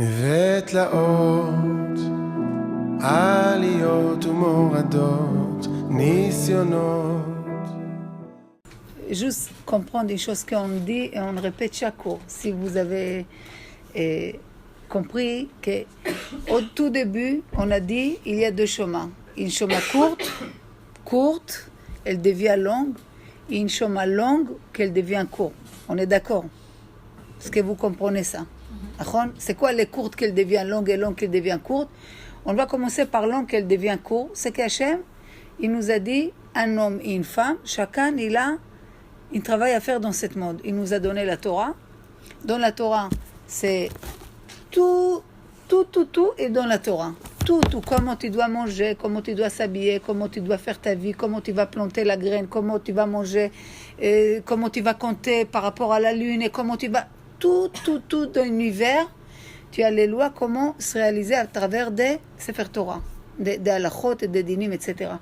נווה תלאות, עליות ומורדות, ניסיונות. Juste comprendre des choses qu'on dit et on répète chaque cours. Si vous avez compris qu'au tout début, on a dit il y a deux chemins. Une chemin courte, elle devient longue, et une chemin longue, qu'elle devient courte. On est d'accord? Est-ce que vous comprenez ça? C'est quoi les courtes qu'elle devient longue et longue qu'elle devient courte? On va commencer par longue qu'elle devient courte. C'est qu'Hachem, il nous a dit un homme et une femme, chacun il a un travail à faire dans cette monde. Il nous a donné la Torah. Dans la Torah, c'est tout est dans la Torah. Tout, comment tu dois manger, comment tu dois s'habiller, comment tu dois faire ta vie, comment tu vas planter la graine, comment tu vas manger, comment tu vas compter par rapport à la lune, et comment tu vas... Tout dans l'univers, tu as les lois, comment se réaliser à travers des Sefer Torah, des halachot et des dinim, etc.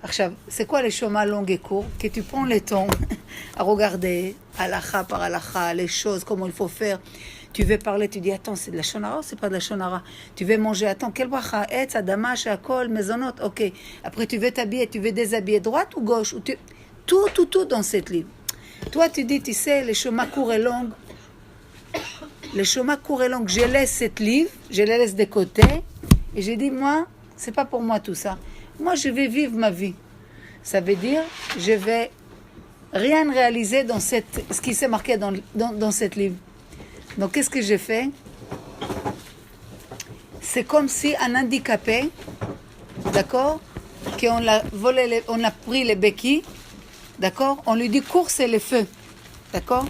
עכשיו, c'est quoi les chemins longs et courts? Que tu prends le temps à regarder, halakha par halakha, les choses, comment il faut faire. Tu veux parler, tu dis, attends, c'est de la shonara ou c'est pas de la shonara? Tu veux manger, attends, quel bracha? Etz, adama, shakol, mezonot, ok. Après, tu veux t'habiller, tu veux déshabiller droite ou gauche? Ou tout dans cette livre. Toi, tu dis, tu sais, les chemins courts et longs, les chemins courts et longs, je laisse cette livre, je les laisse de côté, et j'ai dit, moi, c'est pas pour moi tout ça. Moi, je vais vivre ma vie. Ça veut dire, je vais rien réaliser dans ce qui s'est marqué dans cette livre. Donc, qu'est-ce que j'ai fait? C'est comme si un handicapé, d'accord, qu'on a volé, on a pris les béquilles, d'accord, on lui dit cours, c'est le feu, d'accord.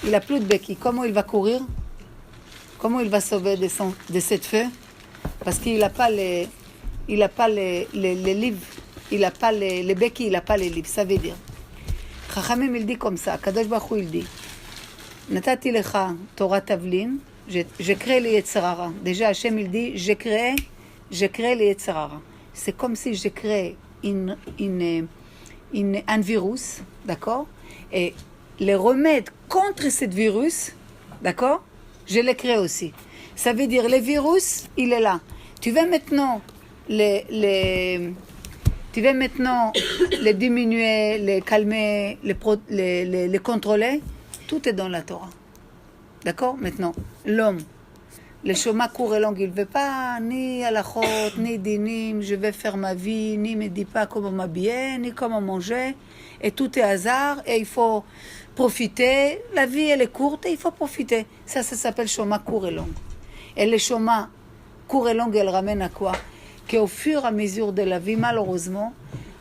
Il n'a plus de béquilles. Comment il va courir? Comment il va sauver de cette feu? Parce qu'il n'a pas les livres, il n'a pas les béquilles, il n'a pas les livres. Ça veut dire, Chachamim il dit comme ça, Kadosh Baruch Hu il dit, Natati lecha Torah tavlin, j'ai créé les Yetzer Hara. Déjà Hachem il dit, j'ai créé les Yetzer Hara. C'est comme si j'ai créé un virus, d'accord? Et les remèdes contre ce virus, d'accord? Je l'ai créé aussi. Ça veut dire, le virus, il est là. Tu veux maintenant les diminuer, les calmer, les contrôler. Tout est dans la Torah. D'accord? Maintenant, l'homme, le chemin court et long, il ne veut pas ni halachot, ni dinim, je vais faire ma vie, ni me dit pas comment m'habiller, ni comment manger. Et tout est hasard, et il faut profiter. La vie, elle est courte, et il faut profiter. Ça s'appelle chemin court et long. Et le chemin court et long, elle ramène à quoi? Qu'au fur et à mesure de la vie, malheureusement,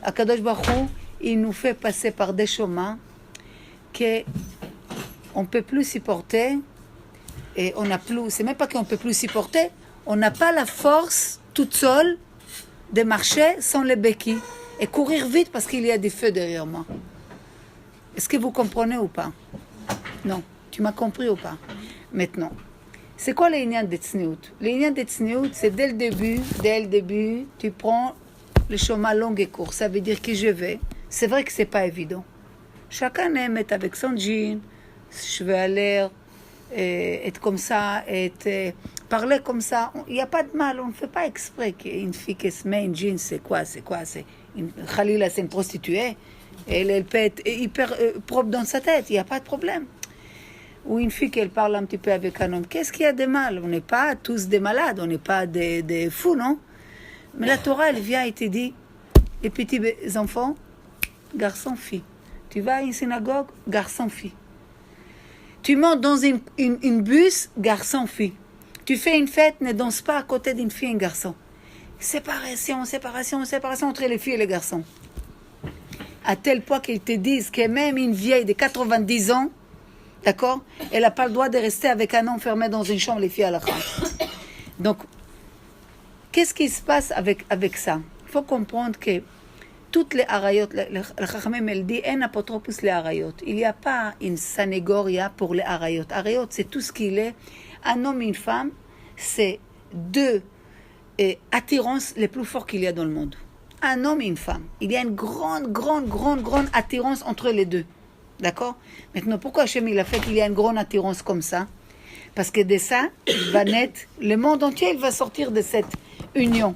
Akadosh Baruch Hu, il nous fait passer par des chemins qu'on ne peut plus supporter, et on n'a plus, c'est même pas qu'on ne peut plus supporter, on n'a pas la force toute seule de marcher sans les béquilles et courir vite parce qu'il y a des feux derrière moi. Est-ce que vous comprenez ou pas? Non, tu m'as compris ou pas? Maintenant, c'est quoi l'Inyan de Tzniout? L'Inyan de Tzniout, c'est dès le début, tu prends le chemin long et court. Ça veut dire que je vais. C'est vrai que c'est pas évident. Chacun aime être avec son jean, je vais aller être comme ça, parler comme ça. Il n'y a pas de mal, on ne fait pas exprès qu'une fille qui se met un jean, c'est quoi? Khalila, c'est une prostituée. Elle peut être hyper propre dans sa tête, il n'y a pas de problème. Ou une fille qui parle un petit peu avec un homme, qu'est-ce qu'il y a de mal? On n'est pas tous des malades, on n'est pas des fous, non? Mais la Torah, elle vient et te dit, les petits enfants, garçon-fille. Tu vas à une synagogue, garçon-fille. Tu montes dans une bus, garçon-fille. Tu fais une fête, ne danse pas à côté d'une fille et un garçon. Séparation entre les filles et les garçons. À tel point qu'ils te disent que même une vieille de 90 ans, d'accord, elle n'a pas le droit de rester avec un homme fermé dans une chambre, les filles à la fin. Donc, qu'est-ce qui se passe avec ça? Il faut comprendre que toutes les harayot, le Chachamim elle dit, en apotropos les harayot. Il n'y a pas une sanégoria pour les harayot. Harayot, c'est tout ce qu'il est. Un homme et une femme, c'est deux attirances les plus fortes qu'il y a dans le monde. Un homme et une femme. Il y a une grande attirance entre les deux. D'accord? Maintenant, pourquoi Hachem il a fait qu'il y a une grande attirance comme ça? Parce que de ça, il va naître, le monde entier, il va sortir de cette union.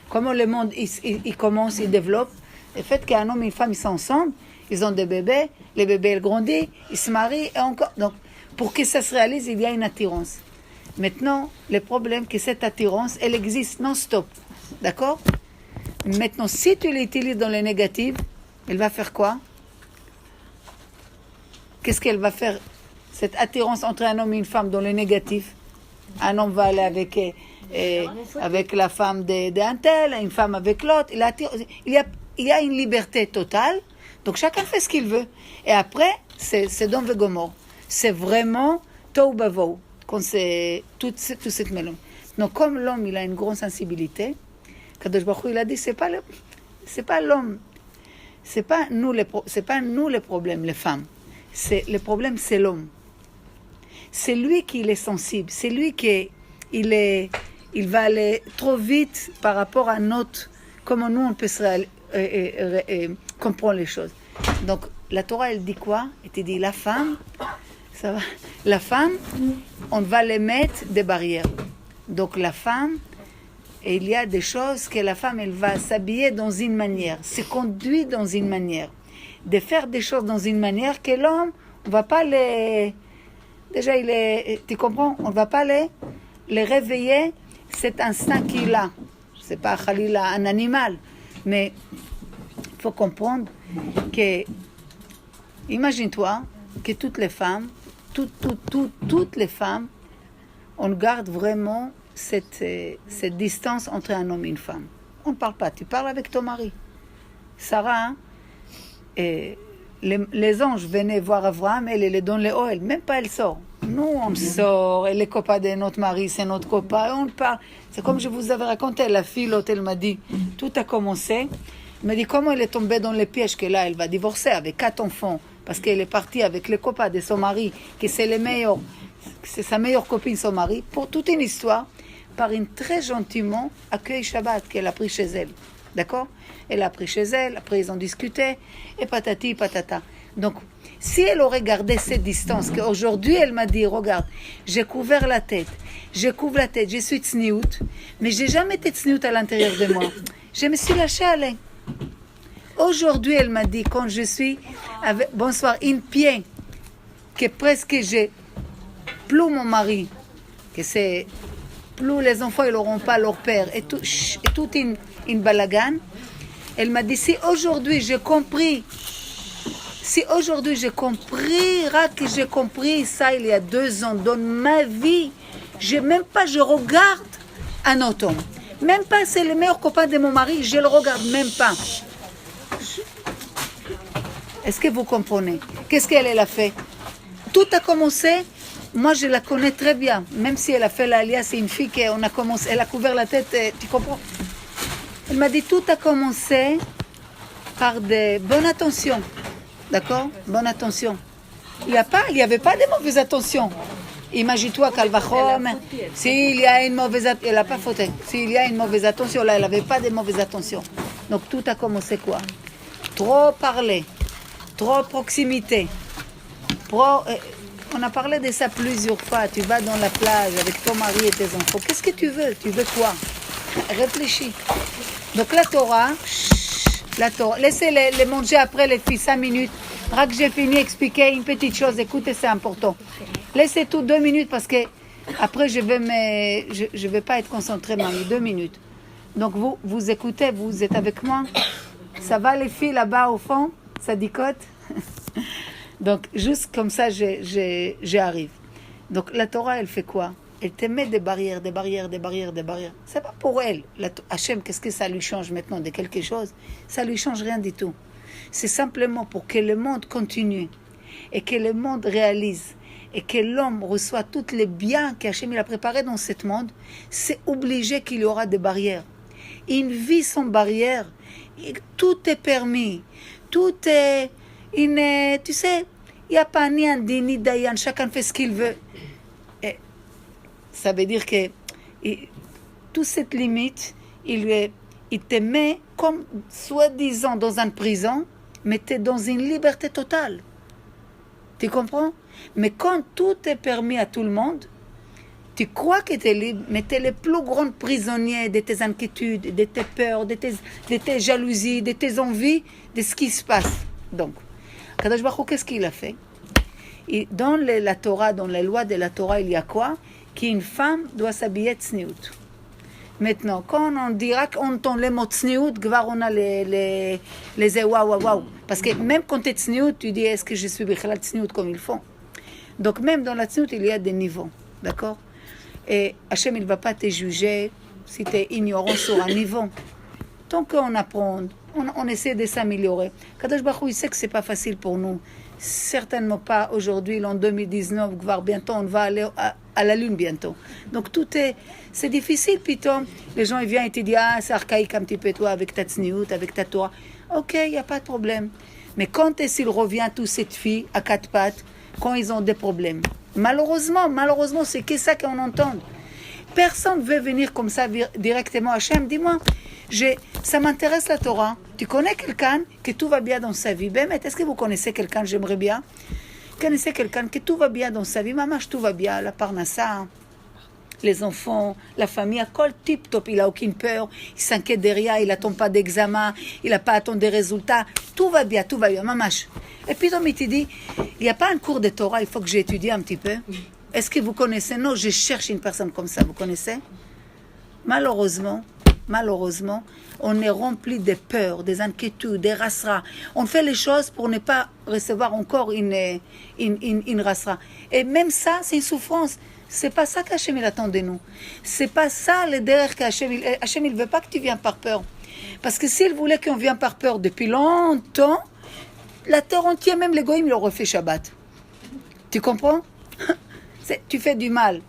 Comment le monde, il commence, il développe. Le fait qu'un homme et une femme, ils sont ensemble, ils ont des bébés, les bébés, ils grandissent, ils se marient, et encore. Donc, pour que ça se réalise, il y a une attirance. Maintenant, le problème, c'est que cette attirance, elle existe non-stop. D'accord? Maintenant, si tu l'utilises dans le négatif, elle va faire quoi? Qu'est-ce qu'elle va faire? Cette attirance entre un homme et une femme dans le négatif. Un homme va aller avec la femme d'un tel, une femme avec l'autre. Il y a une liberté totale. Donc chacun fait ce qu'il veut. Et après, c'est Sodome et Gomorrhe. C'est vraiment Tohu Bohu. Quand c'est tout cette mélange. Donc comme l'homme, il a une grande sensibilité, Kadosh Baruch Hu, il a dit, c'est pas l'homme. C'est pas nous les problèmes, les femmes. Le problème, c'est l'homme. C'est lui qui est sensible. C'est lui qui il va aller trop vite par rapport à comment nous on peut comprendre les choses. Donc la Torah, elle dit quoi? Elle te dit, la femme, on va les mettre des barrières. Donc la femme, il y a des choses que la femme, elle va s'habiller dans une manière, se conduire dans une manière, de faire des choses dans une manière que l'homme, on va pas les... Déjà, tu comprends? On ne va pas les réveiller, cet instinct qu'il a. Ce n'est pas Khalila, un animal. Mais il faut comprendre que, imagine-toi que toutes les femmes, toutes les femmes, on garde vraiment cette distance entre un homme et une femme. On ne parle pas. Tu parles avec ton mari. Sarah, les anges venaient voir Abraham, elle est dans le Ohel, même pas elle sort. Nous, on sort, et les copains de notre mari, c'est notre copain, on parle. C'est comme je vous avais raconté, la fille, l'autre, elle m'a dit, tout a commencé. Elle m'a dit, comment elle est tombée dans les pièges, que là, elle va divorcer avec 4 enfants, parce qu'elle est partie avec les copains de son mari, que c'est sa meilleure copine, son mari, pour toute une histoire, par une très gentiment accueil Shabbat qu'elle a pris chez elle. D'accord? Elle a pris chez elle, après ils ont discuté, et patati, patata. Donc, si elle aurait gardé cette distance, qu'aujourd'hui elle m'a dit, regarde, j'ai couvert la tête, je suis tsniout, mais j'ai jamais été tsniout à l'intérieur de moi. Je me suis lâchée aller. Aujourd'hui, elle m'a dit, quand je suis avec, bonsoir, une pied, que presque j'ai plus mon mari, que c'est plus les enfants, ils n'auront pas leur père, et toute une balagan. Elle m'a dit, si aujourd'hui j'ai compris que j'ai compris ça il y a 2 ans dans ma vie, je regarde un autre homme. Même pas, c'est le meilleur copain de mon mari, je le regarde même pas. Est-ce que vous comprenez? Qu'est-ce qu'elle a fait? Tout a commencé, moi je la connais très bien, même si elle a fait l'aliyah, c'est une fille elle a couvert la tête, tu comprends? Elle m'a dit, tout a commencé par des bonnes attentions. D'accord? Bonne attention. Il n'y avait pas de mauvaise attention. Imagine-toi qu'Alvachom, s'il y a une mauvaise attention, elle n'a pas fauté. S'il y a une mauvaise attention, là, elle n'avait pas de mauvaise attention. Donc tout a commencé quoi? Trop parler, trop proximité. On a parlé de ça plusieurs fois. Tu vas dans la plage avec ton mari et tes enfants. Qu'est-ce que tu veux? Tu veux quoi? Réfléchis. Donc la Torah, laissez les manger après les filles 5 minutes. Rak, j'ai fini d'expliquer une petite chose. Écoutez, c'est important. Laissez tout 2 minutes parce que après je vais pas être concentrée, mamie. 2 minutes. Donc vous écoutez, vous êtes avec moi. Ça va les filles là-bas au fond? Ça dicote? Donc juste comme ça, j'arrive. Donc la Torah, elle fait quoi? Elle te met des barrières. C'est pas pour elle. Hachem, qu'est-ce que ça lui change maintenant de quelque chose? Ça lui change rien du tout. C'est simplement pour que le monde continue et que le monde réalise et que l'homme reçoit tous les biens qu'Hachem il a préparés dans ce monde. C'est obligé qu'il y aura des barrières. Une vie sans barrière, tout est permis. Tout est... tu sais, il n'y a pas ni un din, ni dayan. Chacun fait ce qu'il veut. Ça veut dire que toute cette limite, il te met comme soi-disant dans une prison, mais tu es dans une liberté totale. Tu comprends? Mais quand tout est permis à tout le monde, tu crois que tu es libre, mais tu es le plus grand prisonnier de tes inquiétudes, de tes peurs, de tes jalousies, de tes envies, de ce qui se passe. Donc, Kadosh Baruch Hu, qu'est-ce qu'il a fait? Et dans la Torah, dans les lois de la Torah, il y a quoi? Qu'une femme doit s'habiller tsniout. Maintenant, quand on dira qu'on entend les mots tsniout, on a les waouh. Parce que même quand tu es tsniout, tu dis est-ce que je suis bichlal tsniout comme ils font? Donc même dans la tsniout, il y a des niveaux. D'accord? Et Hachem, il ne va pas te juger si tu es ignorant sur un niveau. Tant qu'on apprend, on essaie de s'améliorer. Kadosh Baruch Hu, il sait que ce n'est pas facile pour nous. Certainement pas aujourd'hui, en 2019, voire bientôt, on va aller à la Lune bientôt. Donc c'est difficile, pitom. Les gens ils viennent et te disent, c'est archaïque un petit peu toi, avec ta tsniout, avec ta Torah. Ok, il n'y a pas de problème. Mais quand est-ce qu'il revient, tous cette fille à quatre pattes, quand ils ont des problèmes? Malheureusement, c'est que ça qu'on entend. Personne ne veut venir comme ça directement à Hachem. Dis-moi, ça m'intéresse la Torah. Tu connais quelqu'un que tout va bien dans sa vie? Est-ce que vous connaissez quelqu'un, j'aimerais bien? Vous connaissez quelqu'un que tout va bien dans sa vie? Maman, tout va bien, la parnassa, les enfants, la famille, à col tip top, il n'a aucune peur, il s'inquiète de rien, il n'attend pas d'examen, il n'a pas à attendre des résultats. Tout va bien, maman. Et puis, il te dit, il n'y a pas un cours de Torah, il faut que j'étudie un petit peu. Est-ce que vous connaissez? Non, je cherche une personne comme ça, vous connaissez? Malheureusement, on est rempli de peurs, des inquiétudes, des rasras. On fait les choses pour ne pas recevoir encore une rasra. Et même ça, c'est une souffrance. C'est pas ça qu'Hachem il attend de nous. C'est pas ça le derrière qu'Hachem il veut pas que tu viennes par peur. Parce que s'il voulait qu'on vienne par peur depuis longtemps, la terre entière, même les goïms, ils auraient fait Shabbat. Tu comprends? Tu fais du mal,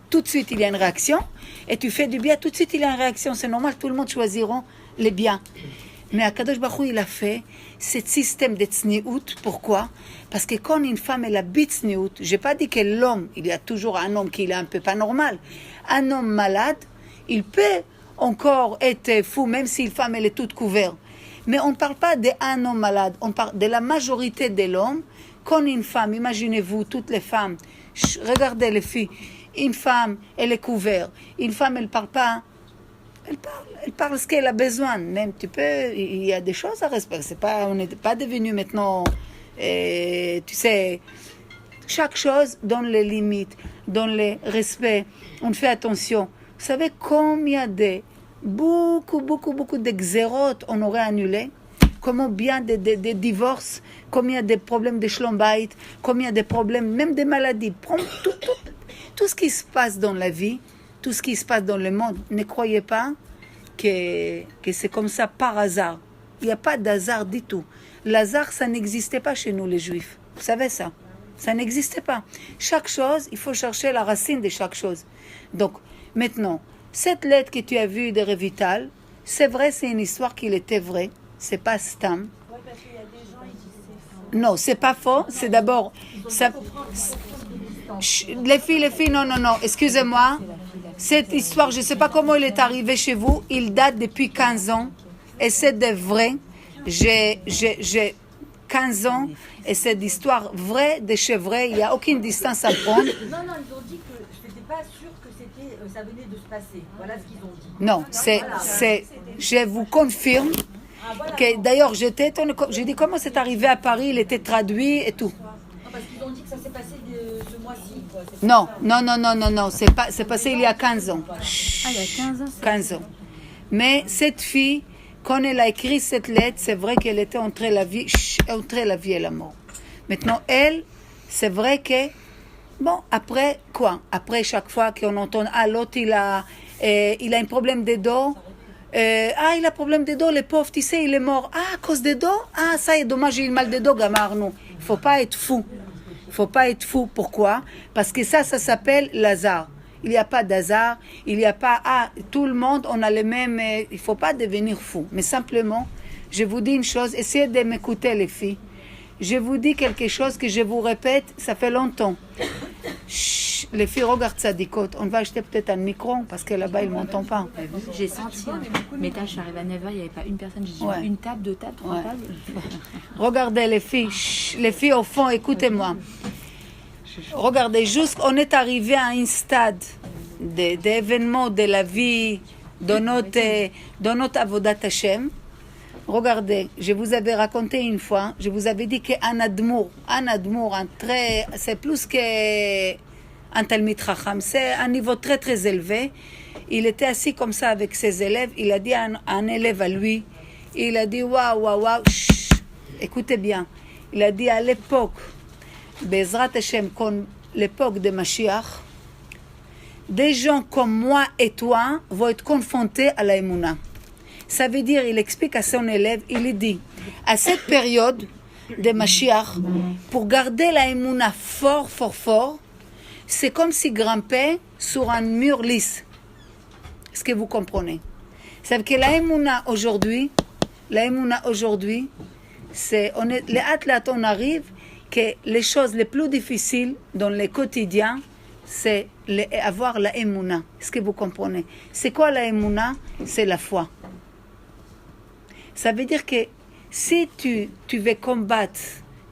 tout de suite il y a une réaction, et tu fais du bien, tout de suite il y a une réaction. C'est normal, tout le monde choisira les biens. Mais Akadosh Baruch Hu, il a fait ce système de tsniout. Pourquoi? Parce que quand une femme elle habite tsniout, j'ai pas dit que l'homme, il y a toujours un homme qui est un peu pas normal. Un homme malade, il peut encore être fou, même si une femme elle est toute couverte. Mais on ne parle pas d'un homme malade, on parle de la majorité de l'homme. Quand une femme, imaginez-vous, toutes les femmes, regardez les filles, une femme, elle est couverte, une femme, elle parle pas, elle parle ce qu'elle a besoin. Même il y a des choses à respecter. On n'est pas devenu maintenant, tu sais, chaque chose dans les limites, dans le respect. On fait attention. Vous savez combien de beaucoup d'exérotes on aurait annulé? Combien bien de divorces, combien de problèmes de shlom-bayit, combien de problèmes, même des maladies. Tout ce qui se passe dans la vie, tout ce qui se passe dans le monde, ne croyez pas que c'est comme ça par hasard. Il n'y a pas d'hasard du tout. L'hasard, ça n'existait pas chez nous les Juifs. Vous savez ça? Ça n'existait pas. Chaque chose, il faut chercher la racine de chaque chose. Donc, maintenant, cette lettre que tu as vue de Revital, c'est vrai, c'est une histoire qui était vraie. C'est pas Stam. Oui, parce qu'il y a des gens, ils disent c'est faux. Non, c'est pas faux. C'est d'abord... Ça... Les filles, non, excusez-moi. Cette histoire, je ne sais pas comment il est arrivé chez vous. Il date depuis 15 ans. Et c'est de vrai. J'ai 15 ans. Et c'est d'histoire vraie, de chez vrai. Il n'y a aucune distance à prendre. Non, ils ont dit que je n'étais pas sûre que ça venait de se passer. Voilà ce qu'ils ont dit. Non, je vous confirme. Que, d'ailleurs, j'étais étonnée. J'ai dit comment c'est arrivé à Paris, il était traduit et tout. Non, parce qu'ils ont dit que ça s'est passé ce mois-ci. Quoi. Non. C'est passé il y a 15 ans. Il y a 15 ans. 15 ans. Mais cette fille, quand elle a écrit cette lettre, c'est vrai qu'elle était entre la vie et la mort. Maintenant, elle, c'est vrai que, bon, après quoi? Après chaque fois qu'on entend, l'autre, il a un problème de dos. Il a un problème de dos, le pauvre, tu sais, il est mort. À cause des dos? Ça est dommage, il a mal de dos, gamarnou. Il ne faut pas être fou. Pourquoi? Parce que ça s'appelle l'hasard. Il n'y a pas d'hasard. Il n'y a pas, tout le monde, on a les mêmes... il ne faut pas devenir fou. Mais simplement, je vous dis une chose, essayez de m'écouter, les filles. Je vous dis quelque chose que je vous répète, ça fait longtemps. les filles, regarde Tzadikot. On va acheter peut-être un micro parce que là-bas, ils ne m'entendent pas. J'ai senti, hein. Mais là, je suis arrivée à 9h, il n'y avait pas une personne. J'ai dit une table, 2 tables, 3 tables. Regardez les filles. Chut, les filles au fond, écoutez-moi. Regardez, juste on est arrivé à un stade d'événements de la vie dans notre Avodat Hashem. Regardez, je vous avais raconté une fois, je vous avais dit qu'un admour, c'est plus qu'un Talmid Chacham, c'est un niveau très très élevé. Il était assis comme ça avec ses élèves, il a dit à un élève à lui, il a dit waouh, écoutez bien, il a dit à l'époque, Bezrat Hashem, l'époque de Mashiach, des gens comme moi et toi vont être confrontés à la Emouna. Ça veut dire, il explique à son élève, il dit, à cette période de Mashiach, pour garder la Emouna fort, c'est comme si grimper sur un mur lisse. Est-ce que vous comprenez? C'est que la Emouna aujourd'hui, c'est, on arrive que les choses les plus difficiles dans le quotidien, c'est avoir la Emouna. Est-ce que vous comprenez? C'est quoi la Emouna? C'est la foi. Ça veut dire que si tu veux combattre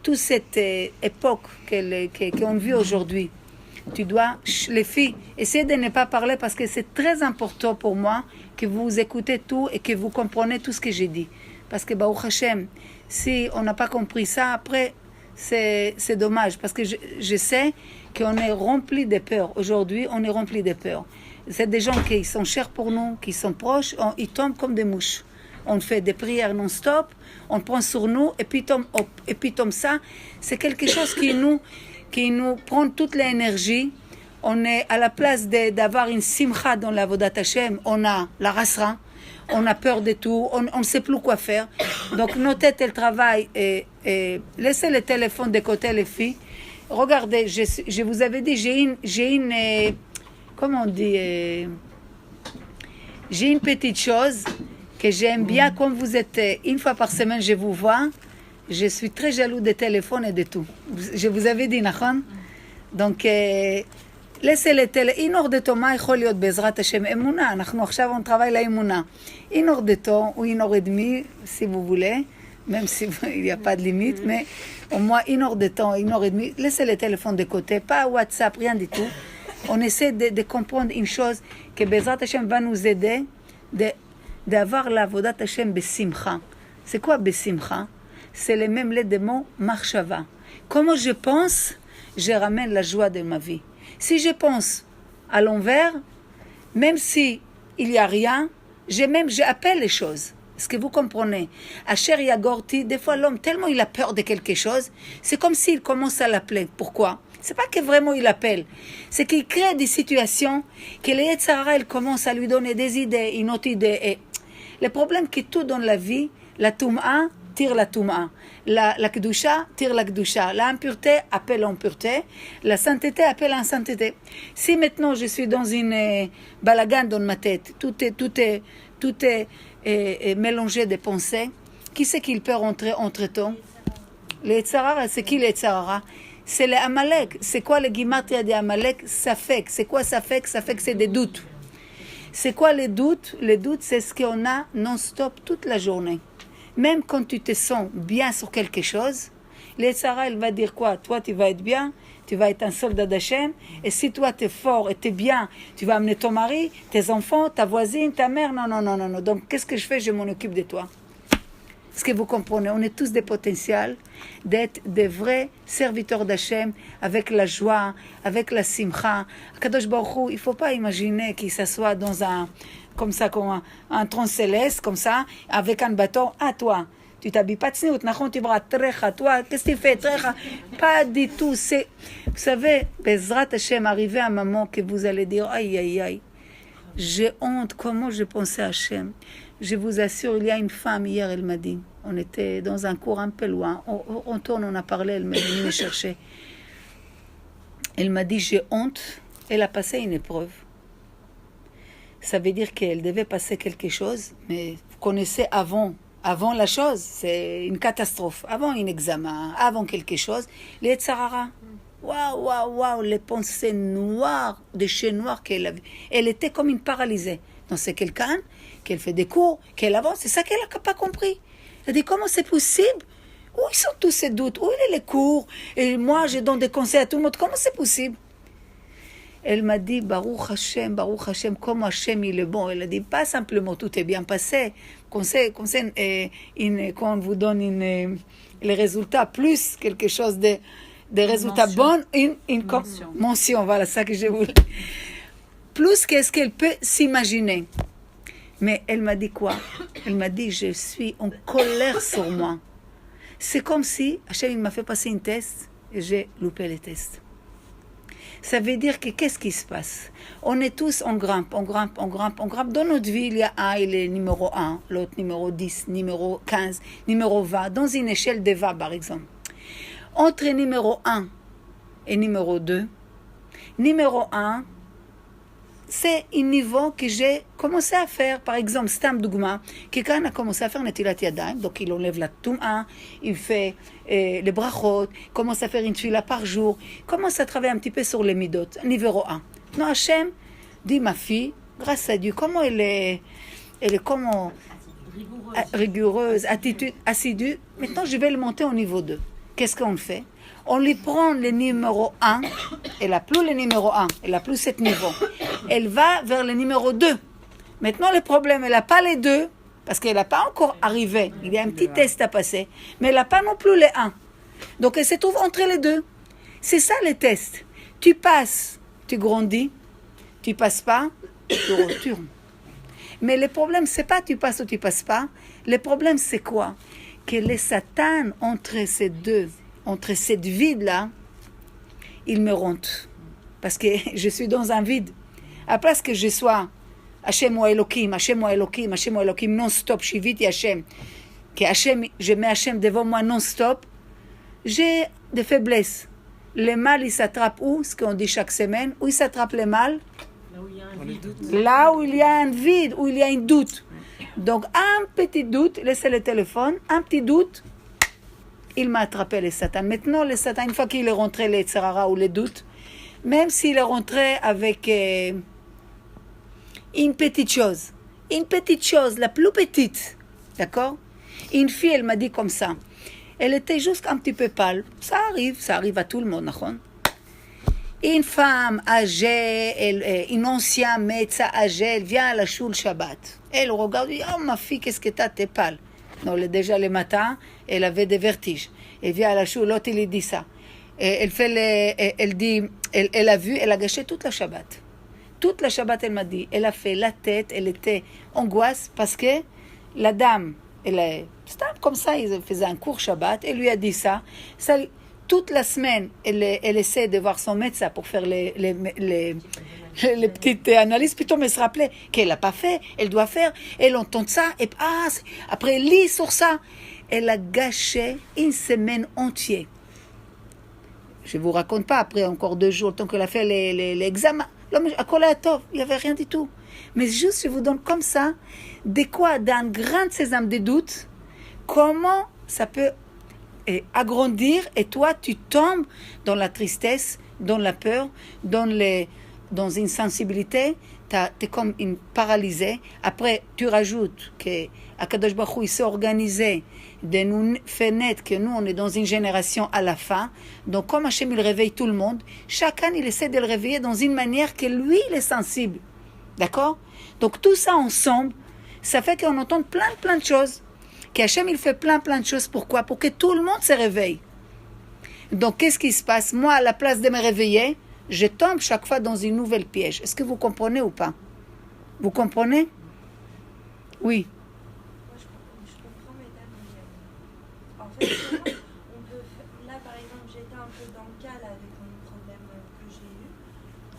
toute cette époque qu'on vit aujourd'hui, tu dois, les filles, essayez de ne pas parler parce que c'est très important pour moi que vous écoutez tout et que vous comprenez tout ce que j'ai dit. Parce que, Baruch Hashem, si on n'a pas compris ça, après, c'est dommage. Parce que je sais qu'on est rempli de peur. Aujourd'hui, on est rempli de peur. C'est des gens qui sont chers pour nous, qui sont proches, ils tombent comme des mouches. On fait des prières non-stop, on prend sur nous, et puis tombe ça. C'est quelque chose qui nous prend toute l'énergie. On est à la place d'avoir une simcha dans la Vodat Hashem, on a la rasra, on a peur de tout, on ne sait plus quoi faire. Donc nos têtes, elles travaillent, et laissez le téléphone de côté, les filles. Regardez, je vous avais dit, j'ai une comment on dit, j'ai une petite chose que j'aime bien, comme vous êtes une fois par semaine, je vous vois, je suis très jaloux des téléphones et de tout. Je vous avais dit, Nachon? Donc, laissez les téléphones. Une heure de temps, מה יכול להיות בעזרת השם אמונה? אנחנו עכשיו on travaille la אמונה. Une heure de temps, ou une heure et demie, si vous voulez, même s'il n'y a pas de limite, mais au moins une heure de temps, une heure et demie, laissez les téléphones de côté, pas WhatsApp, rien du tout. On essaie de comprendre une chose, que בעזרת השם va nous aider d'avoir la Vodat Hashem besimcha. C'est quoi besimcha? C'est les mêmes lettres de mots marshava. Comment je pense, je ramène la joie de ma vie. Si je pense à l'envers, même si il n'y a rien, j'appelle les choses. Est-ce que vous comprenez? Asher Yagorti, des fois l'homme, tellement il a peur de quelque chose, c'est comme s'il commence à l'appeler. Pourquoi? C'est pas que vraiment il appelle, c'est qu'il crée des situations que les Yetzirah, il commence à lui donner des idées, une autre idée. Et le problème que tout dans la vie, la Toum'a tire la Toum'a, la Kedusha tire la Kedusha, la impureté appelle l'impureté, la sainteté appelle la sainteté. Si maintenant je suis dans une balagan dans ma tête, tout est mélangé de pensées, qui c'est qu'il peut rentrer entre-temps? Les Yetzirah, c'est qui les Yetzirah? C'est les Amalek. C'est quoi le Gimatria des Amalek? Safek. C'est quoi Safek? Safek, c'est des doutes. C'est quoi les doutes? Les doutes, c'est ce qu'on a non-stop toute la journée. Même quand tu te sens bien sur quelque chose, l'Yetzirah, elle va dire quoi? Toi, tu vas être bien, tu vas être un soldat d'Hachem, et si toi, tu es fort et tu es bien, tu vas amener ton mari, tes enfants, ta voisine, ta mère. Non. Donc, qu'est-ce que je fais? Je m'en occupe de toi. Est-ce que vous comprenez? On est tous des potentiels d'être des vrais serviteurs d'Hachem avec la joie, avec la simcha. Kadosh Baruch Hu, il ne faut pas imaginer qu'il s'assoit dans comme ça, comme un trône céleste, comme ça, avec un bâton. Ah, toi, tu t'habilles pas de sniout, nachon, tu bras trecha, toi, qu'est-ce que tu fais, trecha? Pas du tout. Vous savez, Bezrat Hachem, arrivé à un moment que vous allez dire, aïe, j'ai honte, comment je pensais à Hachem. Je vous assure, il y a une femme, hier, elle m'a dit, on était dans un cours un peu loin, on tourne, on a parlé, elle m'a dit, me chercher. Elle m'a dit, j'ai honte, elle a passé une épreuve. Ça veut dire qu'elle devait passer quelque chose, mais vous connaissez avant la chose, c'est une catastrophe, avant un examen, avant quelque chose, les Yetzirah. Waouh, waouh, waouh, les pensées noires, des chiens noirs qu'elle avait. Elle était comme une paralysée. Donc c'est quelqu'un qu'elle fait des cours, qu'elle avance, c'est ça qu'elle n'a pas compris. Elle a dit, comment c'est possible? Où ils sont tous ces doutes? Où il est les cours? Et moi, je donne des conseils à tout le monde. Comment c'est possible? Elle m'a dit, Baruch Hashem, comment Hashem il est bon. Elle a dit, pas simplement tout est bien passé. Quand on vous donne les résultats, plus quelque chose des résultats bons, une mention. Voilà ça que je voulais. Plus qu'est-ce qu'elle peut s'imaginer. Mais elle m'a dit quoi? Elle m'a dit, je suis en colère sur moi. C'est comme si Hachem il m'a fait passer un test et j'ai loupé les tests. Ça veut dire que qu'est-ce qui se passe? On est tous, on grimpe. Dans notre vie, il y a un, il est numéro 1, l'autre numéro 10, numéro 15, numéro 20, dans une échelle de 20 par exemple. Entre numéro 1 et numéro 2, numéro 1, c'est un niveau que j'ai commencé à faire. Par exemple, Stam Dougma, quelqu'un a commencé à faire Netilat Yadayim, donc il enlève la Toum'a, il fait les brachot, commence à faire une tuila par jour, commence à travailler un petit peu sur les midot, niveau 1. Non, Hachem dit, ma fille, grâce à Dieu, comment elle est comment rigoureuse, attitude, assidue. Maintenant, je vais le monter au niveau 2. Qu'est-ce qu'on fait? On lui prend le numéro 1, elle n'a plus le numéro 1, elle n'a plus ce niveau. Elle va vers le numéro 2. Maintenant, le problème, elle n'a pas les 2, parce qu'elle n'a pas encore arrivé. Il y a un petit test à passer, mais elle n'a pas non plus les 1. Donc, elle se trouve entre les 2. C'est ça le test. Tu passes, tu grandis. Tu passes pas, tu retournes. Mais le problème, c'est pas tu passes ou tu passes pas. Le problème, c'est quoi? Que les Satan, entre ces deux, entre cette vide-là, il me rentre. Parce que je suis dans un vide. À place que je sois Hachem ou Elohim, non-stop, Shiviti Hachem, que Hachem, je mets Hachem devant moi non-stop, j'ai des faiblesses. Le mal, il s'attrape où? Ce qu'on dit chaque semaine. Où il s'attrape le mal? Là où il y a un vide, où il y a un doute. Donc, un petit doute, laissez le téléphone, un petit doute, il m'a attrapé le Satan. Maintenant, le Satan, une fois qu'il est rentré, les Tzarara ou les doutes, même s'il est rentré avec une petite chose, la plus petite, d'accord? Une fille, elle m'a dit comme ça. Elle était juste un petit peu pâle. Ça arrive à tout le monde, d'accord? Une femme âgée, une ancienne médecin âgée, elle vient à la choule Shabbat. Elle regarde, dit, oh ma fille, qu'est-ce que t'es pâle? Non, déjà le matin, elle avait des vertiges. Elle vient à la choule, l'autre, il lui dit ça. Et elle dit, elle a vu, elle a gâché toute la Shabbat. Toute la Shabbat, elle m'a dit, elle a fait la tête, elle était angoisse parce que la dame, c'était comme ça, ils faisaient un cours Shabbat, elle lui a dit ça. Toute la semaine, elle essaie de voir son médecin pour faire les petites analyses. Puis elle se rappelait qu'elle n'a pas fait, elle doit faire. Elle entend ça, et après elle lit sur ça. Elle a gâché une semaine entière. Je ne vous raconte pas, après encore 2 jours, tant qu'elle a fait l'examen. À quoi il n'y avait rien du tout. Mais juste, je vous donne comme ça, de quoi, d'un grain de sésame des doutes, comment ça peut agrandir, et toi, tu tombes dans la tristesse, dans la peur, dans une sensibilité, t'es comme une paralysée. Après, tu rajoutes que Akadosh Baruch Hu, il s'est organisé de nous faire naître que nous, on est dans une génération à la fin. Donc, comme Hachem, il réveille tout le monde, chacun, il essaie de le réveiller dans une manière que lui, il est sensible. D'accord? Donc, tout ça ensemble, ça fait qu'on entend plein de choses. Qu'Hachem, il fait plein de choses. Pourquoi? Pour que tout le monde se réveille. Donc, qu'est-ce qui se passe? Moi, à la place de me réveiller, je tombe chaque fois dans une nouvelle piège. Est-ce que vous comprenez ou pas? Vous comprenez? Oui. Je comprends, mesdames. En fait, comment on peut... Là, par exemple, j'étais un peu dans le cale avec mon problème que j'ai eu.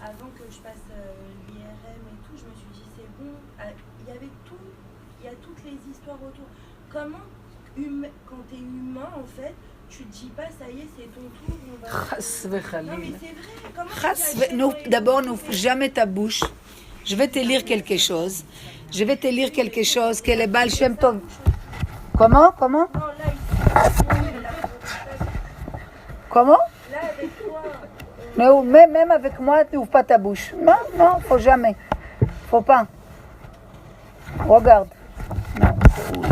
Avant que je passe l'IRM et tout, je me suis dit, c'est bon. Il y a toutes les histoires autour. Comment, quand tu es humain, en fait, tu te dis pas, ça y est, c'est ton tour, on va... Non, mais c'est vrai. Comment D'abord, n'ouvre jamais ta bouche. Je vais te lire quelque chose. Que les Baal Shem Tov... Comment? Non, là, ici, Comment? là, avec toi... Même avec moi, tu n'ouvres pas ta bouche. Non, faut jamais. Faut pas. Regarde. Non, c'est où là?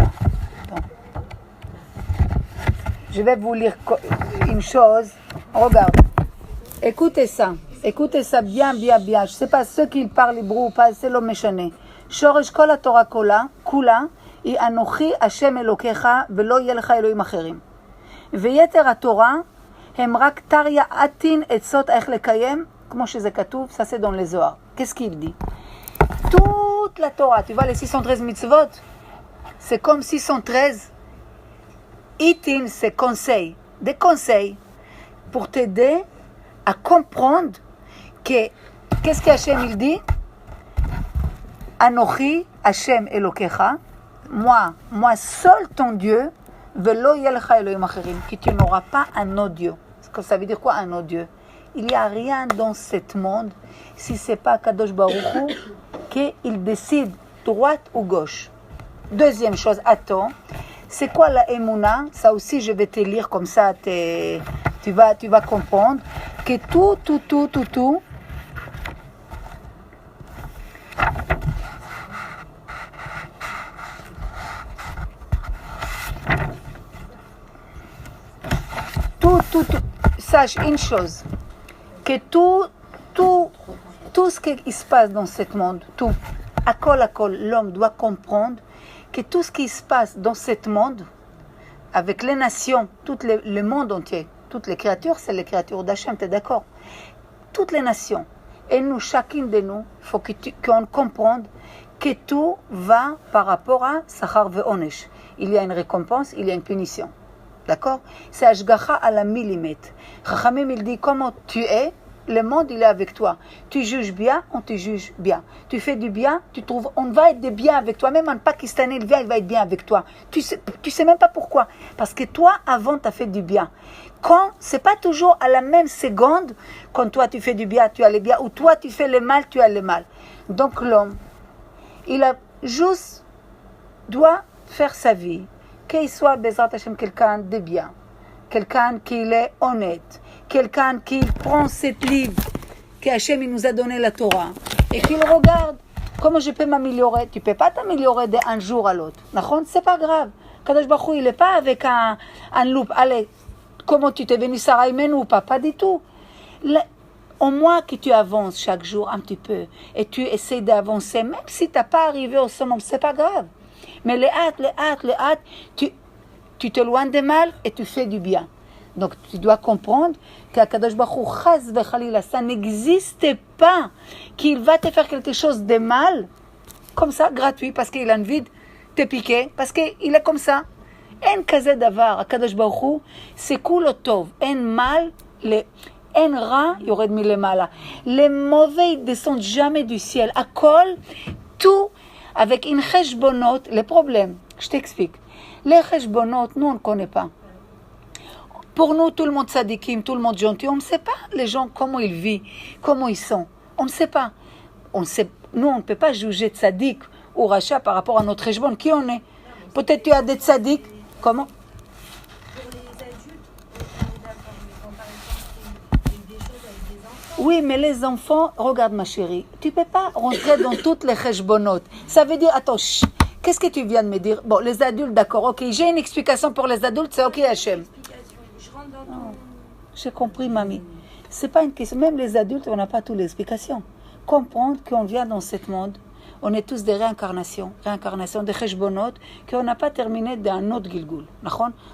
Attends. Je vais vous lire une chose. Regarde. Écoutez ça bien. Je ne sais pas ceux qui parlent hébreu ou pas, c'est לא משנה. שורש כל התורה כולה היא אנוכי השם אלוקיך ולא יהיה לך אלוהים אחרים. ויתר התורה הם רק תריה עתין עצות איך לקיים, כמו שזה כתוב, ça c'est dans les Zohar. Qu'est-ce qu'il dit? Toute la Torah, tu vois les 613 mitzvot, c'est comme 613 itim, c'est conseils, des conseils pour t'aider à comprendre que, qu'est-ce qu'Hachem il dit? Anochi Hachem Elokecha, moi seul ton Dieu, velo yelcha Elohim acherim, que tu n'auras pas un autre Dieu. Ça veut dire quoi un autre Dieu? Il n'y a rien dans ce monde, si ce n'est pas Kadosh Baruch Hu, qu'il décide droite ou gauche. Deuxième chose, attends, c'est quoi la Emouna? Ça aussi je vais te lire comme ça, tu vas comprendre que tout, sache une chose, que tout ce qui se passe dans ce monde, tout, à col, l'homme doit comprendre que tout ce qui se passe dans ce monde, avec les nations, tout le monde entier, toutes les créatures, c'est les créatures d'Hachem, tu es d'accord? Toutes les nations, et nous, chacune de nous, il faut qu'on comprenne que tout va par rapport à Sachar ve'onesh. Il y a une récompense, il y a une punition. D'accord? C'est Ashgacha à la millimètre. Chachamim, il dit, comment tu es, le monde, il est avec toi. Tu juges bien, on te juge bien. Tu fais du bien, tu trouves, on va être de bien avec toi. Même un Pakistanais, il va être bien avec toi. Tu sais même pas pourquoi. Parce que toi, avant, tu as fait du bien. C'est pas toujours à la même seconde, quand toi, tu fais du bien, tu as le bien, ou toi, tu fais le mal, tu as le mal. Donc, l'homme, il a juste, doit faire sa vie. Qu'il soit, Bezrat Hashem, quelqu'un de bien, quelqu'un qui est honnête, quelqu'un qui prend cette livre que Hashem nous a donné la Torah et qu'il regarde comment je peux m'améliorer. Tu ne peux pas t'améliorer d'un jour à l'autre. C'est pas grave. Kadosh Baruch Hu, il n'est pas avec un loup. Allez, comment tu t'es venu Sarah Imenu ou pas du tout. Au moins que tu avances chaque jour un petit peu et tu essaies d'avancer, même si tu n'as pas arrivé au summum, c'est pas grave. Mais les hâtes, tu t'éloignes des mal et tu fais du bien. Donc tu dois comprendre qu'à Kadosh Baruch Hu, chas vechalila, ça n'existe pas qu'il va te faire quelque chose de mal, comme ça, gratuit, parce qu'il a envie de te piquer, parce qu'il est comme ça. En kazé davar, à Kadosh Baruch Hu, c'est kulo tov, en mal, en ra, yored milemala. Les mauvais ne descendent jamais du ciel. À kol, tout, avec une cheshbonot, les problèmes, je t'explique. Les cheshbonot, nous on ne connaît pas. Pour nous, tout le monde sadikim, tout le monde gentil, on ne sait pas les gens comment ils vivent, comment ils sont. On ne sait pas. Nous, on ne peut pas juger de sadik ou rachat par rapport à notre cheshbon. Qui on est? Peut-être tu as des sadiks. Comment? Pour les adultes, on est d'accord, mais quand par exemple il y a eu des choses avec des enfants. Oui, mais les enfants, regarde ma chérie, tu ne peux pas rentrer dans toutes les cheshbonotes. Ça veut dire, attends, qu'est-ce que tu viens de me dire? Bon, les adultes, d'accord, ok, j'ai une explication pour les adultes, c'est ok, Hachem. Je rentre dans ton... J'ai compris, mamie. C'est pas une question, même les adultes, on n'a pas toutes les explications. Comprendre qu'on vient dans ce monde, on est tous des réincarnations des cheshbonot, qu'on n'a pas terminé d'un autre gilgul.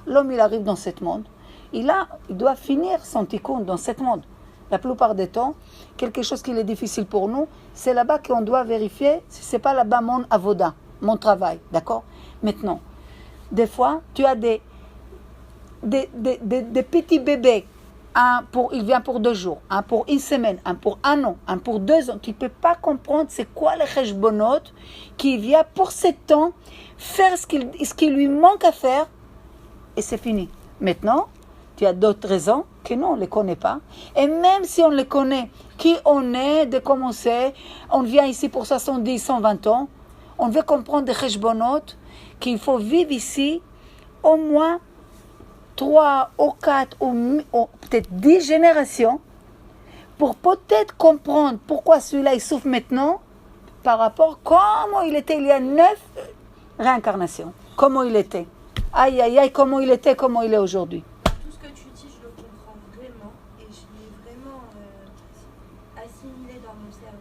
L'homme, il arrive dans ce monde, il doit finir son tikkun dans ce monde. La plupart des temps, quelque chose qui est difficile pour nous, c'est là-bas qu'on doit vérifier si c'est pas là-bas mon avoda, mon travail, d'accord? Maintenant, des fois, tu as des petits bébés. Il vient pour 2 jours, un pour 1 semaine, un pour 1 an, un pour 2 ans. Tu ne peux pas comprendre c'est quoi le cheshbonot qui vient pour 7 ans faire ce qu'il lui manque à faire et c'est fini. Maintenant, tu as d'autres raisons que nous, on ne les connaît pas. Et même si on les connaît, qui on est, de commencer, on vient ici pour 70, 120 ans, on veut comprendre des cheshbonot qu'il faut vivre ici au moins 3 ou 4 ou peut-être 10 générations pour peut-être comprendre pourquoi celui-là il souffre maintenant par rapport à comment il était il y a 9 réincarnations. Comment il était. Aïe, aïe, aïe, comment il était, comment il est aujourd'hui. Tout ce que tu dis, je le comprends vraiment et je l'ai vraiment assimilé dans mon cerveau.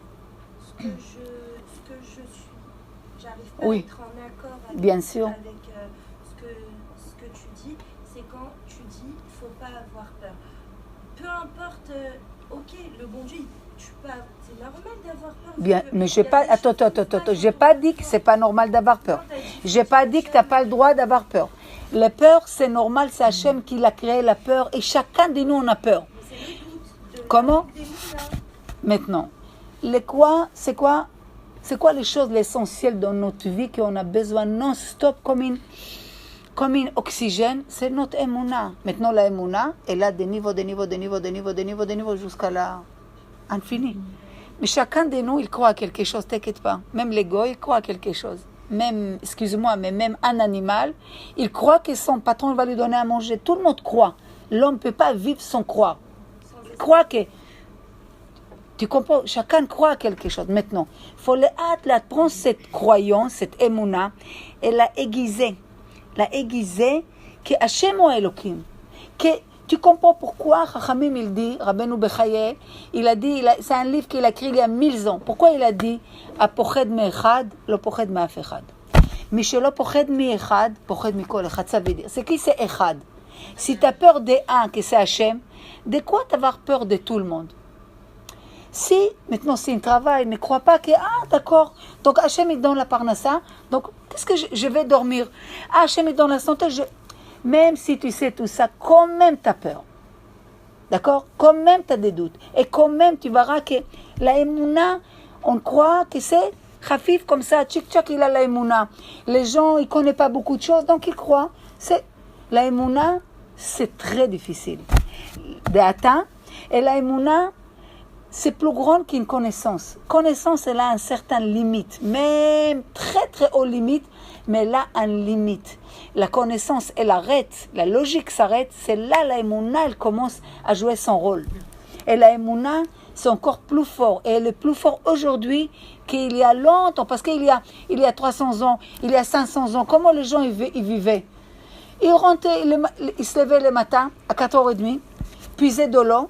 Ce que je suis, j'arrive pas à être en accord avec, bien sûr. avec ce que tu dis, c'est quand tu dis il ne faut pas avoir peur. Peu importe, ok, le bon Dieu, c'est normal d'avoir peur. Bien, mais j'ai pas, attends, j'ai pas dit que c'est pas normal d'avoir peur. J'ai pas dit que tu n'as pas le droit d'avoir peur. La peur, c'est normal, c'est Hachem qui l'a créé, la peur, et chacun de nous, on a peur. Comment? Maintenant, c'est quoi les choses essentielles dans notre vie qu'on a besoin non-stop comme une oxygène? C'est notre émouna. Maintenant, la émouna, elle a des niveaux jusqu'à l'infini. Mais chacun de nous, il croit à quelque chose, t'inquiète pas. Même l'ego, il croit à quelque chose. Même, excuse-moi, mais même un animal, il croit que son patron va lui donner à manger. Tout le monde croit. L'homme ne peut pas vivre sans croire. Il croit que... Tu comprends? Chacun croit à quelque chose. Maintenant, il faut prendre cette croyance, cette émouna, et la aiguiser. La aiguiser, que Hachem ou Elohim. Que tu comprends pourquoi Chachamim, il dit, Rabbeinu Bechaye, il a dit, c'est un livre qu'il a écrit il y a 1000 ans. Pourquoi il a dit, Apoched me'echad, lo poched me'af echad. Mishelo poched me'echad, poched mikol echad. Ça veut dire, c'est qui c'est echad? Si tu as peur des un, que c'est Hachem, de quoi tu avoir peur de tout le monde? Si, maintenant, c'est un travail, ne crois pas que, d'accord, donc Hachem est dans la parnassa, donc qu'est-ce que je vais dormir? Hachem est dans la santé, même si tu sais tout ça, quand même tu as peur. D'accord? Quand même tu as des doutes. Et quand même tu verras que la émouna, on croit que c'est khafif comme ça, tchik-tchak, il a la émouna. Les gens, ils ne connaissent pas beaucoup de choses, donc ils croient. La émouna, c'est très difficile. D'atteindre. Et la émouna, c'est plus grand qu'une connaissance. Connaissance, elle a une certaine limite, même très très haute limite, mais elle a une limite. La connaissance, elle arrête, la logique s'arrête, c'est là la émouna, elle commence à jouer son rôle. Et la émouna, c'est encore plus fort, et elle est plus fort aujourd'hui qu'il y a longtemps, parce qu'il y a 300 ans, il y a 500 ans, comment les gens ils vivaient? Ils rentraient, ils se levaient le matin à 4h30, puisaient de l'eau,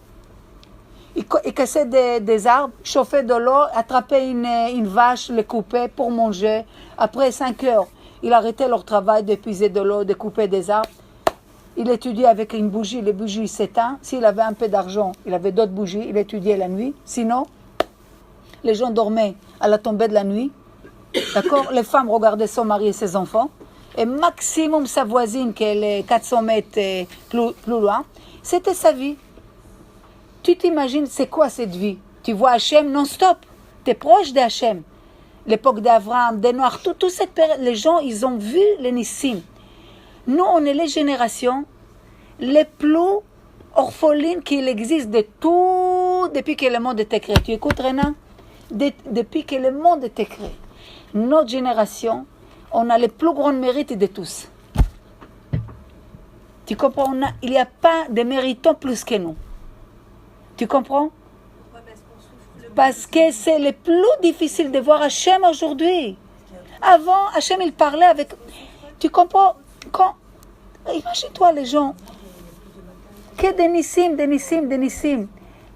ils cassaient des arbres, chauffaient de l'eau, attrapaient une vache, les coupaient pour manger. Après 5 heures, ils arrêtaient leur travail de puiser de l'eau, de couper des arbres. Il étudiait avec une bougie, les bougies s'éteignent. S'il avait un peu d'argent, il avait d'autres bougies, il étudiait la nuit. Sinon, les gens dormaient à la tombée de la nuit. D'accord? Les femmes regardaient son mari et ses enfants. Et maximum sa voisine, qui est 400 mètres plus loin, c'était sa vie. Tu t'imagines, c'est quoi cette vie? Tu vois Hachem non-stop. Tu es proche d'Hachem. L'époque d'Abraham, des Noirs, toute cette période, les gens, ils ont vu les Nissim. Nous, on est les générations les plus orphelines qu'il existe de tout depuis que le monde est créé. Tu écoutes, Réna? Depuis que le monde est créé. Notre génération, on a le plus grand mérite de tous. Tu comprends? Il n'y a pas de méritants plus que nous. Tu comprends? Parce que c'est le plus difficile de voir Hachem aujourd'hui. Avant, Hachem, il parlait avec... Tu comprends? Imagine-toi les gens. Que des Nissim.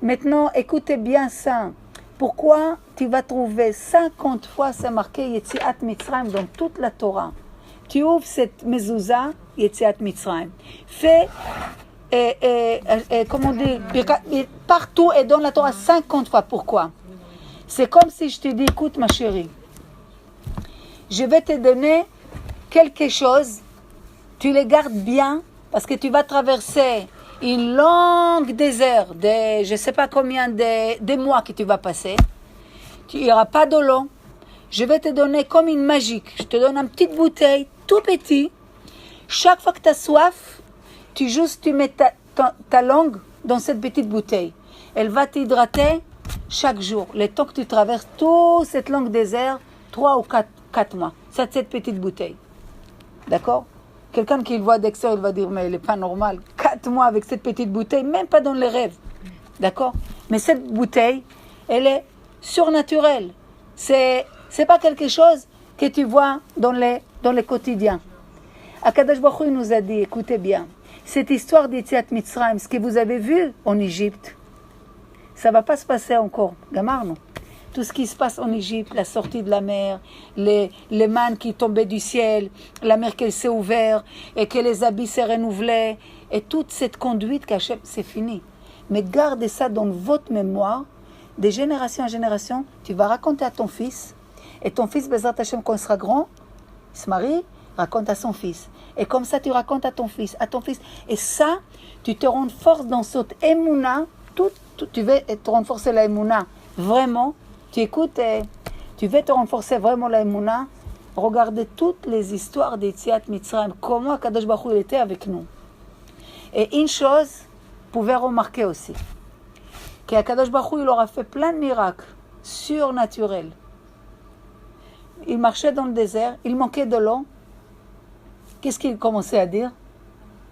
Maintenant, écoutez bien ça. Pourquoi tu vas trouver 50 fois, c'est marqué Yetziat Mitzrayim dans toute la Torah. Tu ouvres cette mezouza, Yetziat Mitzrayim. Fais... comment dire, partout et dans la Torah 50 fois. Pourquoi? C'est comme si je te dis, écoute ma chérie, je vais te donner quelque chose, tu le gardes bien, parce que tu vas traverser une longue désert, je ne sais pas combien de mois que tu vas passer, il n'y aura pas de l'eau, je vais te donner comme une magique, je te donne une petite bouteille, tout petit, chaque fois que tu as soif, tu mets ta langue dans cette petite bouteille. Elle va t'hydrater chaque jour. Le temps que tu traverses toute cette longue désert, 3 ou 4 mois. C'est cette petite bouteille. D'accord? Quelqu'un qui le voit d'extérieur, il va dire, mais il n'est pas normal. 4 mois avec cette petite bouteille, même pas dans les rêves. D'accord? Mais cette bouteille, elle est surnaturelle. C'est pas quelque chose que tu vois dans les quotidiens. Akadosh Baruch Hu nous a dit, écoutez bien, cette histoire d'Yetziat Mitzrayim, ce que vous avez vu en Égypte, ça ne va pas se passer encore. Gamarno. Tout ce qui se passe en Égypte, la sortie de la mer, les mannes qui tombaient du ciel, la mer qui s'est ouverte et que les habits s'est renouvelés, et toute cette conduite qu'Hachem, c'est fini. Mais gardez ça dans votre mémoire, de génération en génération, tu vas raconter à ton fils, et ton fils, Bezrat Hachem, quand il sera grand, il se marie, raconte à son fils. Et comme ça, tu racontes à ton fils. Et ça, tu te renforces dans cette émouna, tu veux te renforcer la émouna, vraiment. Tu écoutes, tu veux te renforcer vraiment la émouna, regardez toutes les histoires d'Yetziat Mitzrayim, comment Akadosh Baruch Hu était avec nous. Et une chose, vous pouvez remarquer aussi, qu'Akadosh Baruch Hu, il aura fait plein de miracles surnaturels. Il marchait dans le désert, il manquait de l'eau. Qu'est-ce qu'il commençait à dire?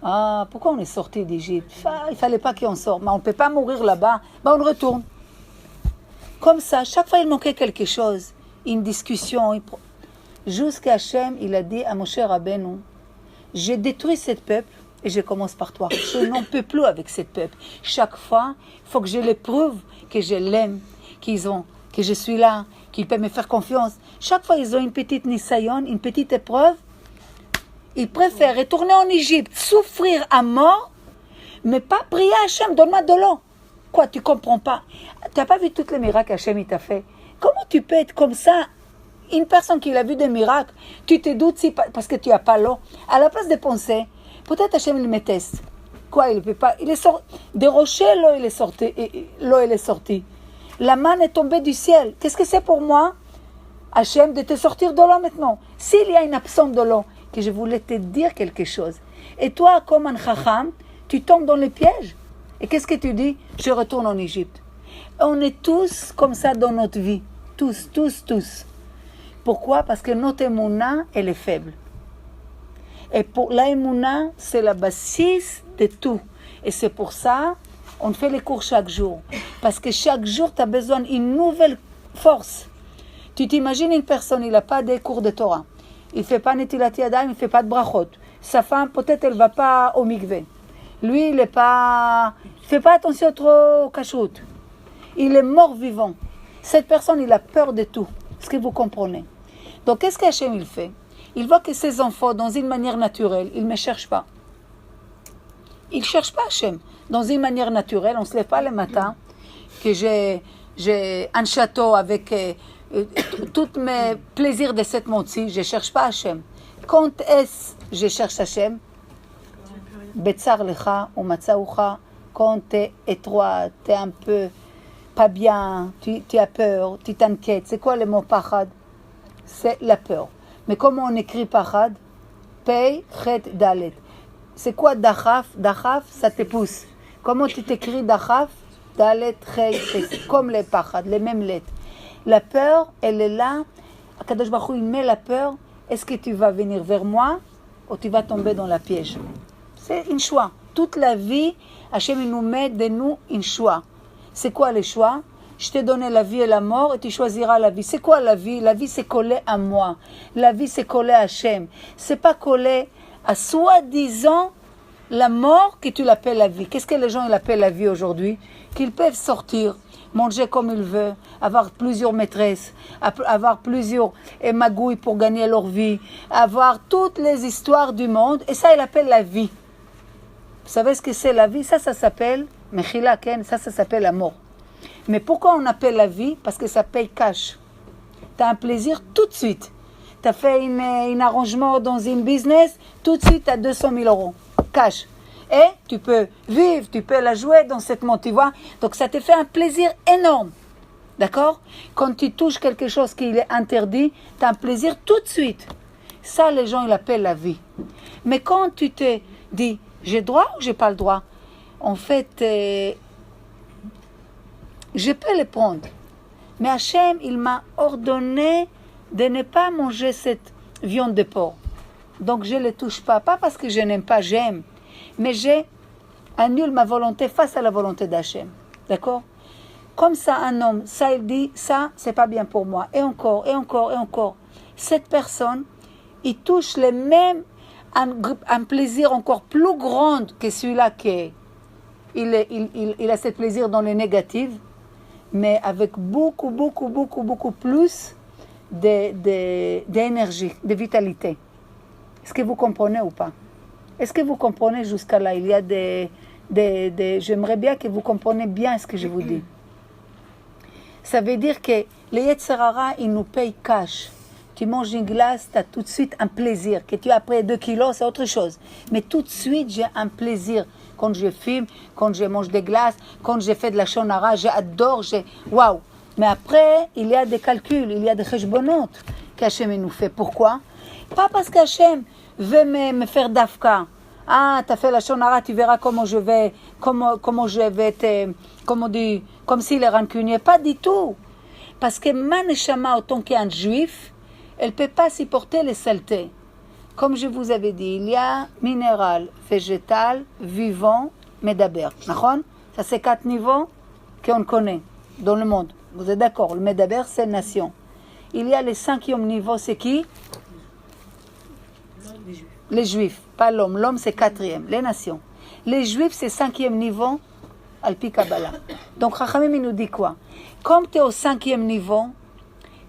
Ah, pourquoi on est sorti d'Égypte? Il ne fallait pas qu'on sorte, mais on ne peut pas mourir là-bas, on retourne. Comme ça, chaque fois il manquait quelque chose, une discussion. Jusqu'à Hachem, il a dit à Moshe Rabbeinu, j'ai détruit ce peuple et je commence par toi. Je n'en peux plus avec ce peuple. Chaque fois, il faut que je les prouve que je l'aime, que je suis là, qu'ils peuvent me faire confiance. Chaque fois, ils ont une petite nisayon, une petite épreuve. Ils préfèrent retourner en Égypte, souffrir à mort, mais pas prier à Hachem, donne-moi de l'eau. Quoi, tu comprends pas? Tu n'as pas vu tous les miracles qu'Hachem t'a fait? Comment tu peux être comme ça? Une personne qui a vu des miracles, tu te doutes si, parce que tu n'as pas l'eau. À la place de penser, peut-être Hachem il me teste. Quoi, il ne peut pas? Il est sorti des rochers, l'eau elle est sortie. La manne est tombée du ciel. Qu'est-ce que c'est pour moi, Hachem, de te sortir de l'eau maintenant? S'il y a une absence de l'eau, que je voulais te dire quelque chose. Et toi, comme un chacham, tu tombes dans le piège. Et qu'est-ce que tu dis? Je retourne en Égypte. On est tous comme ça dans notre vie. Tous. Pourquoi? Parce que notre émouna, elle est faible. Et pour la émouna, c'est la bassiste de tout. Et c'est pour ça, on fait les cours chaque jour. Parce que chaque jour, tu as besoin d'une nouvelle force. Tu t'imagines une personne, il n'a pas des cours de Torah. Il ne fait pas Netilat Yadayim, il ne fait pas de brachot. Sa femme, peut-être, elle ne va pas au mikvé. Lui, il ne fait pas attention trop au kashrut. Il est mort-vivant. Cette personne, il a peur de tout. Est-ce que vous comprenez? Donc, qu'est-ce qu'Hachem il fait? Il voit que ses enfants, dans une manière naturelle, ils ne me cherchent pas. Ils ne cherchent pas Hachem. Dans une manière naturelle, on ne se lève pas le matin, que j'ai un château avec tous mes plaisirs de cette monde-ci, je ne cherche pas Hachem. Quand est-ce que je cherche Hachem? Betsar lecha ou matzaucha, quand tu es étroit, tu es un peu pas bien, tu as peur, tu t'inquiètes. C'est quoi le mot pachad? C'est la peur. Mais comment on écrit pachad? Pei, chet, dalet. C'est quoi dachaf? Dachaf, ça te pousse. Comment tu t'écris dachaf? Dalet, chet, c'est comme les pachad, les mêmes lettres. La peur, elle est là. Akadosh Baruch Hu, il met la peur. Est-ce que tu vas venir vers moi ou tu vas tomber dans la piège? C'est un choix. Toute la vie, Hachem nous met de nous un choix. C'est quoi le choix? Je t'ai donné la vie et la mort et tu choisiras la vie. C'est quoi la vie? La vie, c'est collé à moi. La vie, c'est collé à Hachem. C'est pas collé à soi-disant la mort que tu l'appelles la vie. Qu'est-ce que les gens ils appellent la vie aujourd'hui? Qu'ils peuvent sortir, manger comme ils veulent, avoir plusieurs maîtresses, avoir plusieurs magouilles pour gagner leur vie, avoir toutes les histoires du monde. Et ça, il appelle la vie. Vous savez ce que c'est la vie? Ça s'appelle, Mechila Ken, ça s'appelle la mort. Mais pourquoi on appelle la vie? Parce que ça paye cash. Tu as un plaisir tout de suite. Tu as fait un arrangement dans une business, tout de suite tu as 200 000 euros. Cash. Et tu peux vivre, tu peux la jouer dans cette monde, tu vois. Donc ça te fait un plaisir énorme. D'accord? Quand tu touches quelque chose qui est interdit, tu as un plaisir tout de suite. Ça, les gens, ils l'appellent la vie. Mais quand tu te dis, j'ai droit ou j'ai pas le droit? En fait, je peux le prendre. Mais Hachem, il m'a ordonné de ne pas manger cette viande de porc. Donc je ne le touche pas. Pas parce que je n'aime pas, j'aime. Mais j'annule ma volonté face à la volonté d'Hachem. D'accord? Comme ça, un homme, ça, il dit, ça, c'est pas bien pour moi. Et encore, et encore, et encore. Cette personne, il touche les mêmes, un plaisir encore plus grand que celui-là qui il a ce plaisir dans le négatif, mais avec beaucoup plus d'énergie, de vitalité. Est-ce que vous comprenez ou pas? Est-ce que vous comprenez jusqu'à là? Il y a j'aimerais bien que vous compreniez bien ce que je vous dis. Ça veut dire que les Yetzer Hara, ils nous payent cash. Tu manges une glace, tu as tout de suite un plaisir. Que tu as après 2 kilos, c'est autre chose. Mais tout de suite, j'ai un plaisir. Quand je fume, quand je mange des glaces, quand je fais de la shonara, j'adore, waouh. Mais après, il y a des calculs, il y a des cheshbonot qu'Hachem nous fait. Pourquoi? Pas parce qu'Hachem veut me faire dafka. Ah, tu as fait la shonara, tu verras comment je vais te, comme s'il est rancunier. Pas du tout. Parce que ma neshama, en tant qu'un juif, elle ne peut pas supporter les saletés. Comme je vous avais dit, il y a minéral, végétal, vivant, médaber. Ça, c'est 4 niveaux qu'on connaît dans le monde. Vous êtes d'accord? Le médaber, c'est nation. Il y a le 5e niveau, c'est qui? Les juifs. Pas l'homme. L'homme, c'est 4e. Les nations. Les juifs, c'est 5e niveau, Alpi Kabbalah. Donc, Chachamim, il nous dit quoi? Comme tu es au 5e niveau,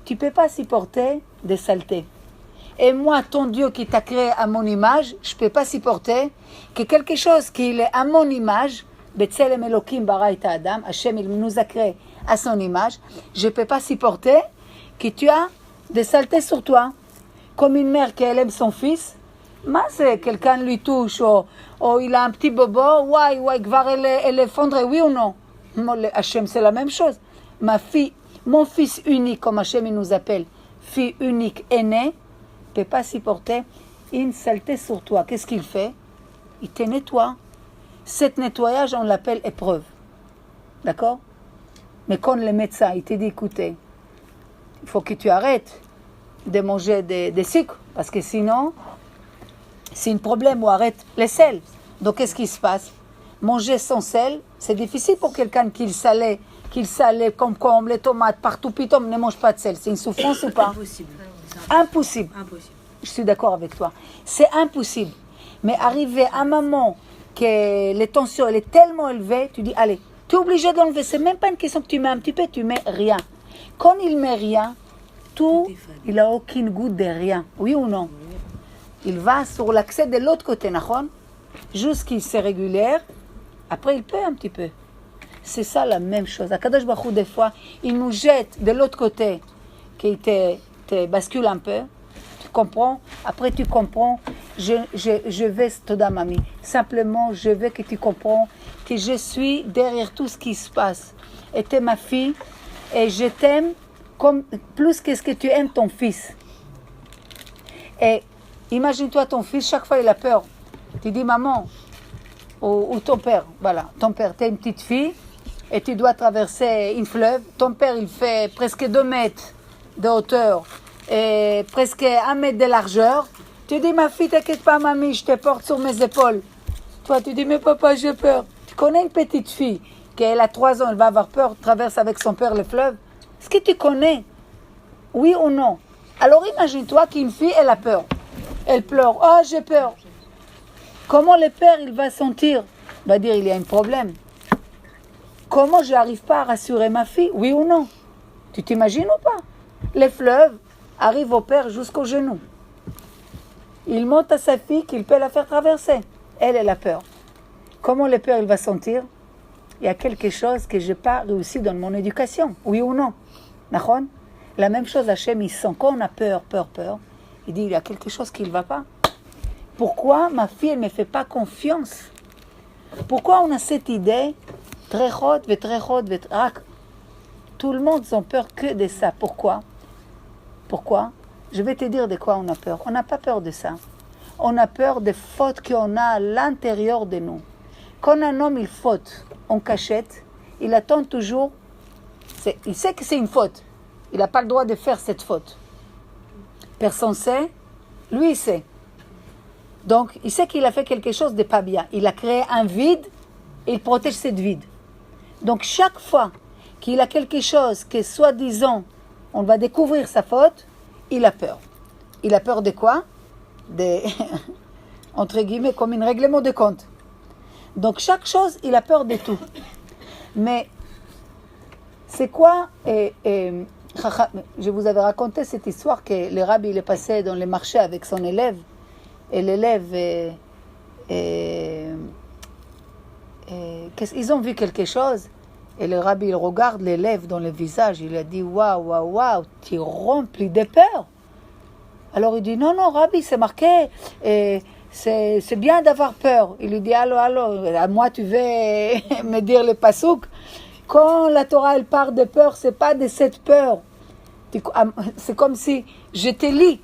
tu ne peux pas supporter des saletés. Et moi, ton Dieu qui t'a créé à mon image, je ne peux pas supporter que quelque chose qui est à mon image, Betzelem Elokim bara et Adam, Hachem il nous a créé à son image, je ne peux pas supporter que tu as des saletés sur toi. Comme une mère qui aime son fils, mais c'est quelqu'un lui touche, ou il a un petit bobo, ouais, gvar elle effondrée, oui ou non? Hachem c'est la même chose. Ma fille, mon fils unique, comme Hachem il nous appelle, fille unique aînée, ne peut pas supporter une saleté sur toi. Qu'est-ce qu'il fait? Il te nettoie. Cet nettoyage, on l'appelle épreuve. D'accord? Mais quand le médecin, il te dit, écoutez, il faut que tu arrêtes de manger des sucres, parce que sinon, c'est un problème, ou arrête les sels. Donc, qu'est-ce qui se passe? Manger sans sel, c'est difficile pour quelqu'un qui salé, concombre, les tomates, partout, pitom, ne mange pas de sel. C'est une souffrance ou pas? Impossible. Je suis d'accord avec toi. C'est impossible. Mais arriver à un moment que les tensions elle est tellement élevée, tu dis, allez, tu es obligé d'enlever. C'est même pas une question que tu mets un petit peu, tu mets rien. Quand il met rien, tout, il n'a aucun goût de rien. Oui ou non? Il va sur l'accès de l'autre côté, d'accord? Jusqu'il s'est régulière, après il peut un petit peu. C'est ça la même chose. Akadosh Baruch Hu, des fois, il nous jette de l'autre côté, qu'il te bascule un peu. Tu comprends? Après tu comprends. Je vais, Toda Mami. Simplement, je veux que tu comprends que je suis derrière tout ce qui se passe. Et tu es ma fille, et je t'aime comme plus que ce que tu aimes ton fils. Et imagine-toi ton fils, chaque fois il a peur. Tu dis maman, ou ton père, voilà, ton père, tu es une petite fille, et tu dois traverser une fleuve. Ton père, il fait presque 2 mètres de hauteur, et presque 1 mètre de largeur. Tu dis, ma fille, t'inquiète pas, mamie, je te porte sur mes épaules. Toi, tu dis, mais papa, j'ai peur. Tu connais une petite fille qui a 3 ans, elle va avoir peur, traverse avec son père le fleuve. Est-ce que tu connais? Oui ou non? Alors imagine-toi qu'une fille, elle a peur. Elle pleure. Oh, j'ai peur. Comment le père, il va sentir? Il va dire, il y a un problème. Comment je n'arrive pas à rassurer ma fille? Oui ou non? Tu t'imagines ou pas? Les fleuves arrivent au père jusqu'aux genoux. Il monte à sa fille qu'il peut la faire traverser. Elle a peur. Comment le père il va sentir? Il y a quelque chose que je n'ai pas réussi dans mon éducation. Oui ou non? D'accord? La même chose, Hachem, il sent. Quand on a peur, il dit, il y a quelque chose qui ne va pas. Pourquoi ma fille, elle ne me fait pas confiance? Pourquoi on a cette idée? Tout le monde a peur que de ça. Pourquoi? Je vais te dire de quoi on a peur. On n'a pas peur de ça. On a peur des fautes qu'on a à l'intérieur de nous. Quand un homme il faute en cachette, il attend toujours. Il sait que c'est une faute. Il n'a pas le droit de faire cette faute. Personne sait. Lui, il sait. Donc, il sait qu'il a fait quelque chose de pas bien. Il a créé un vide et il protège cette vide. Donc, chaque fois qu'il a quelque chose que soi-disant, on va découvrir sa faute, il a peur. Il a peur de quoi? Entre guillemets, comme un règlement de compte. Donc chaque chose, il a peur de tout. Mais c'est quoi je vous avais raconté cette histoire que le rabbi il est passé dans les marchés avec son élève et l'élève ils ont vu quelque chose et le rabbi il regarde l'élève dans le visage, il a dit waouh, tu es rempli de peur. Alors il dit non rabbi, c'est marqué c'est bien d'avoir peur. Il lui dit allô, à moi tu veux me dire le pasouk? Quand la Torah elle parle de peur, c'est pas de cette peur. C'est comme si je te lis.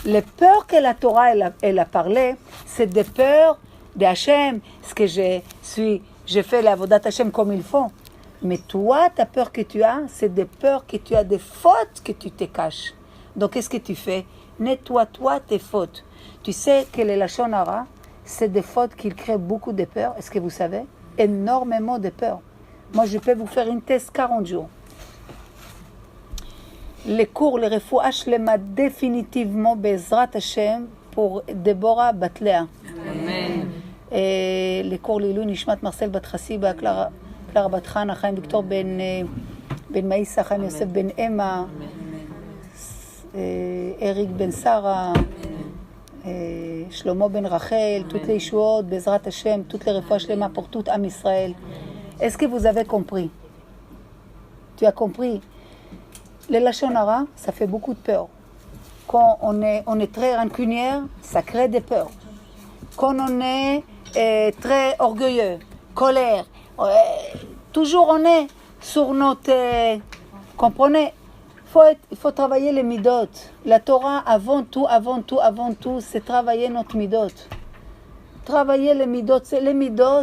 Les peurs que la Torah elle a parlé, c'est des peurs de Hachem, ce que j'ai fait la Avodat Hachem comme il faut. Mais toi, ta peur que tu as, c'est des peurs que tu as des fautes que tu te caches. Donc qu'est-ce que tu fais? Nettoie-toi tes fautes. Tu sais que les Lachon Hara, c'est des fautes qui créent beaucoup de peur. Est-ce que vous savez? Énormément de peur. Moi, je peux vous faire une thèse 40 jours. Les cours, les refouach Shlema, définitivement, Bezrat Hashem, pour Déborah Batléa. Amen. Et les cours Lilou Nishmat Marcel Batrassiba, Clara Batran, Chaim Victor Ben Maïssa, Chaim Yosef Ben Emma, Eric Ben Sarah, Shlomo Ben Rachel, toutes les Yeshuot, Bezrat Hashem, toutes les refouach Shlema pour tout Am Israël. Est-ce que vous avez compris? Tu as compris? Les Lachon Hara, ça fait beaucoup de peur. Quand on est très rancunière, ça crée des peurs. Quand on est très orgueilleux, colère, toujours on est sur notre... comprenez? Il faut travailler les midot. La Torah, avant tout, c'est travailler notre midot. Travailler les midot,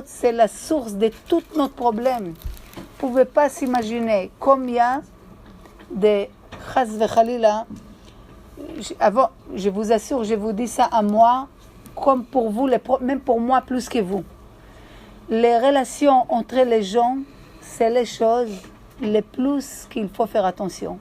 c'est la source de tout notre problème. Vous ne pouvez pas s'imaginer combien de chas vechalila, je vous assure, je vous dis ça à moi, comme pour vous, même pour moi plus que vous. Les relations entre les gens, c'est les choses les plus qu'il faut faire attention.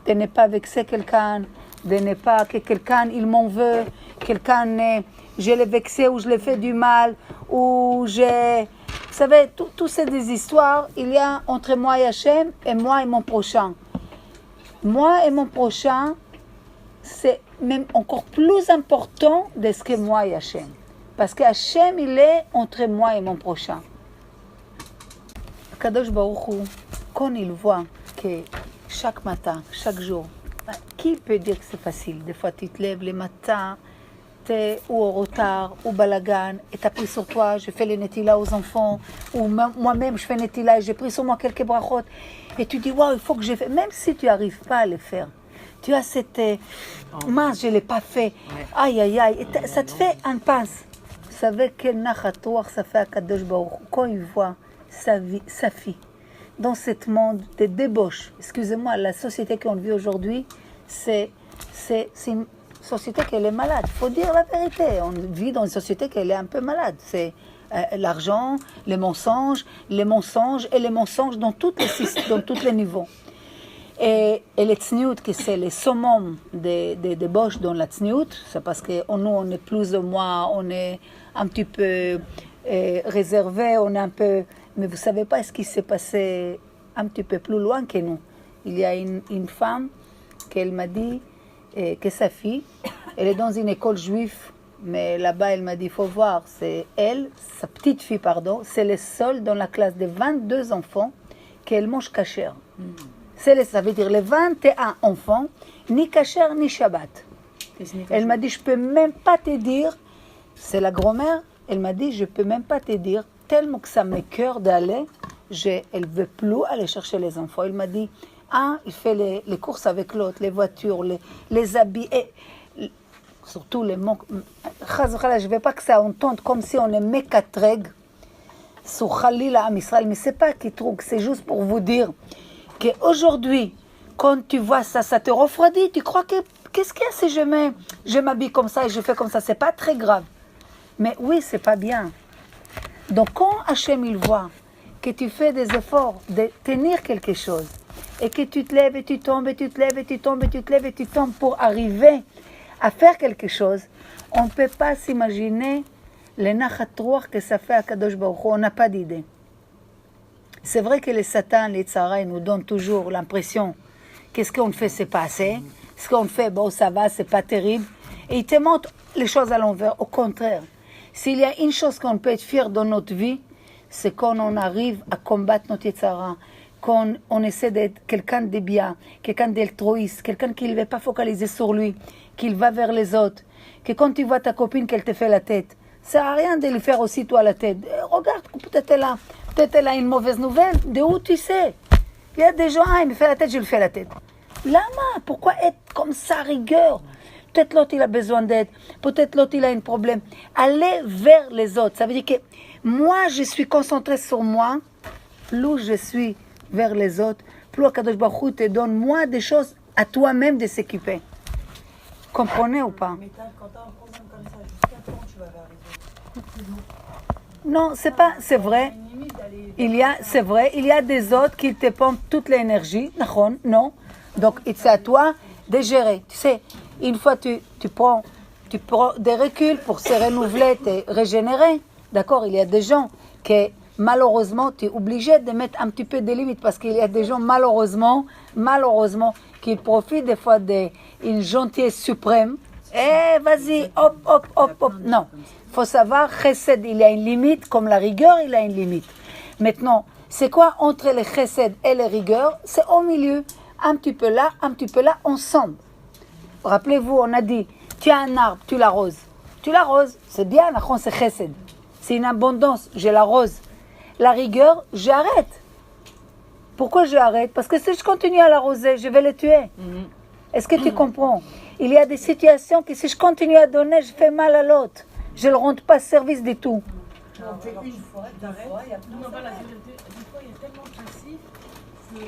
De ne pas vexer quelqu'un, de ne pas que quelqu'un, il m'en veut, quelqu'un, je l'ai vexé ou je l'ai fait du mal, ou j'ai... Vous savez, tout c'est des histoires, il y a entre moi et Hachem, et moi et mon prochain. Moi et mon prochain, c'est même encore plus important de ce que moi et Hachem. Parce que Hachem, il est entre moi et mon prochain. Kadosh Baruch Hu, quand il voit que chaque matin, chaque jour, qui peut dire que c'est facile? Des fois, tu te lèves le matin, t'es ou en retard, ou balagan, et t'as pris sur toi, je fais les netila aux enfants, ou moi-même, je fais netila, et j'ai pris sur moi quelques brachot, et tu dis, waouh, il faut que je fasse, même si tu n'arrives pas à le faire, tu as cette, mince, je ne l'ai pas fait, aïe, et ça te fait un passe. Vous savez quel nachatoir ça fait à Kadosh Baruch Hu, quand il voit sa fille, dans ce monde de débauche, excusez-moi, la société qu'on vit aujourd'hui, c'est une société qui est malade. Il faut dire la vérité. On vit dans une société qui est un peu malade. C'est l'argent, les mensonges et les mensonges dans tous les niveaux. Et les tzniout, que c'est les summum des débauches dans la tzniout, c'est parce que nous, on est plus ou moins, on est un petit peu réservé, on est un peu... Mais vous ne savez pas ce qui s'est passé un petit peu plus loin que nous. Il y a une femme qu'elle m'a dit que sa fille, elle est dans une école juive, mais là-bas, elle m'a dit, il faut voir, c'est elle, sa petite fille, pardon, c'est le seul dans la classe de 22 enfants qu'elle mange kasher. Ça veut dire les 21 enfants, ni kasher, ni Shabbat. Elle m'a dit, je ne peux même pas te dire, c'est la grand-mère, elle m'a dit, je ne peux même pas te dire, tellement que ça m'écoeure d'aller, elle ne veut plus aller chercher les enfants. Elle m'a dit, il fait les courses avec l'autre, les voitures, les habits, et surtout les mots. Je ne veux pas que ça entende comme si on est mécatreg sur Khalila Am Israël, mais ce n'est pas qui trouve, c'est juste pour vous dire qu'aujourd'hui, quand tu vois ça, ça te refroidit, tu crois que, qu'est-ce qu'il y a si je m'habille comme ça et je fais comme ça, c'est pas très grave. Mais oui, c'est pas bien. Donc quand Hachem il voit que tu fais des efforts de tenir quelque chose, et que tu te lèves et tu tombes, et tu te lèves et tu tombes, et tu te lèves et tu tombes pour arriver à faire quelque chose, on ne peut pas s'imaginer le nachat ruach que ça fait à Kadosh Baruch Hu, on n'a pas d'idée. C'est vrai que les Satan, les Tzara, nous donnent toujours l'impression qu'est-ce qu'on fait, c'est pas assez. Ce qu'on fait, bon, ça va, c'est pas terrible. Et il te montre les choses à l'envers. Au contraire, s'il y a une chose qu'on peut être fier dans notre vie, c'est quand on arrive à combattre notre Tzara, quand on essaie d'être quelqu'un de bien, quelqu'un d'altruiste, quelqu'un qui ne veut pas focaliser sur lui, qu'il va vers les autres, que quand tu vois ta copine qu'elle te fait la tête, ça sert à rien de lui faire aussi toi la tête. Regarde, peut-être elle a une mauvaise nouvelle. De où tu sais? Il y a des gens, il me fait la tête, je lui fais la tête. Lama, pourquoi être comme ça, rigueur? Peut-être l'autre il a besoin d'aide, peut-être l'autre il a un problème. Aller vers les autres, ça veut dire que moi je suis concentrée sur moi, plus je suis vers les autres, plus Akadosh Baruch Hu te donne moins des choses à toi-même de s'occuper. Comprenez ou pas? Mais quand t'as un problème comme ça, jusqu'à quand tu vas arriver? Non, c'est pas, c'est vrai. C'est vrai, il y a des autres qui te pompent toute l'énergie, non. Donc c'est à toi de gérer. Tu sais, une fois tu prends des reculs pour se renouveler, te régénérer. D'accord, il y a des gens que malheureusement tu es obligé de mettre un petit peu de limites parce qu'il y a des gens malheureusement qui profitent des fois d'une gentillesse suprême. Vas-y, hop. Non. Il faut savoir, chesed, il y a une limite, comme la rigueur, il a une limite. Maintenant, c'est quoi entre les chesed et les rigueurs? C'est au milieu, un petit peu là, ensemble. Rappelez-vous, on a dit, tu as un arbre, tu l'arroses. C'est bien, c'est chesed. C'est une abondance, je l'arrose. La rigueur, j'arrête. Pourquoi j'arrête? Parce que si je continue à l'arroser, je vais le tuer. Est-ce que tu comprends? Il y a des situations que si je continue à donner, je fais mal à l'autre. Je ne le rends pas service du tout. On fait une fois, deux fois, il y a plus de Voilà, des fois il y a tellement de passif que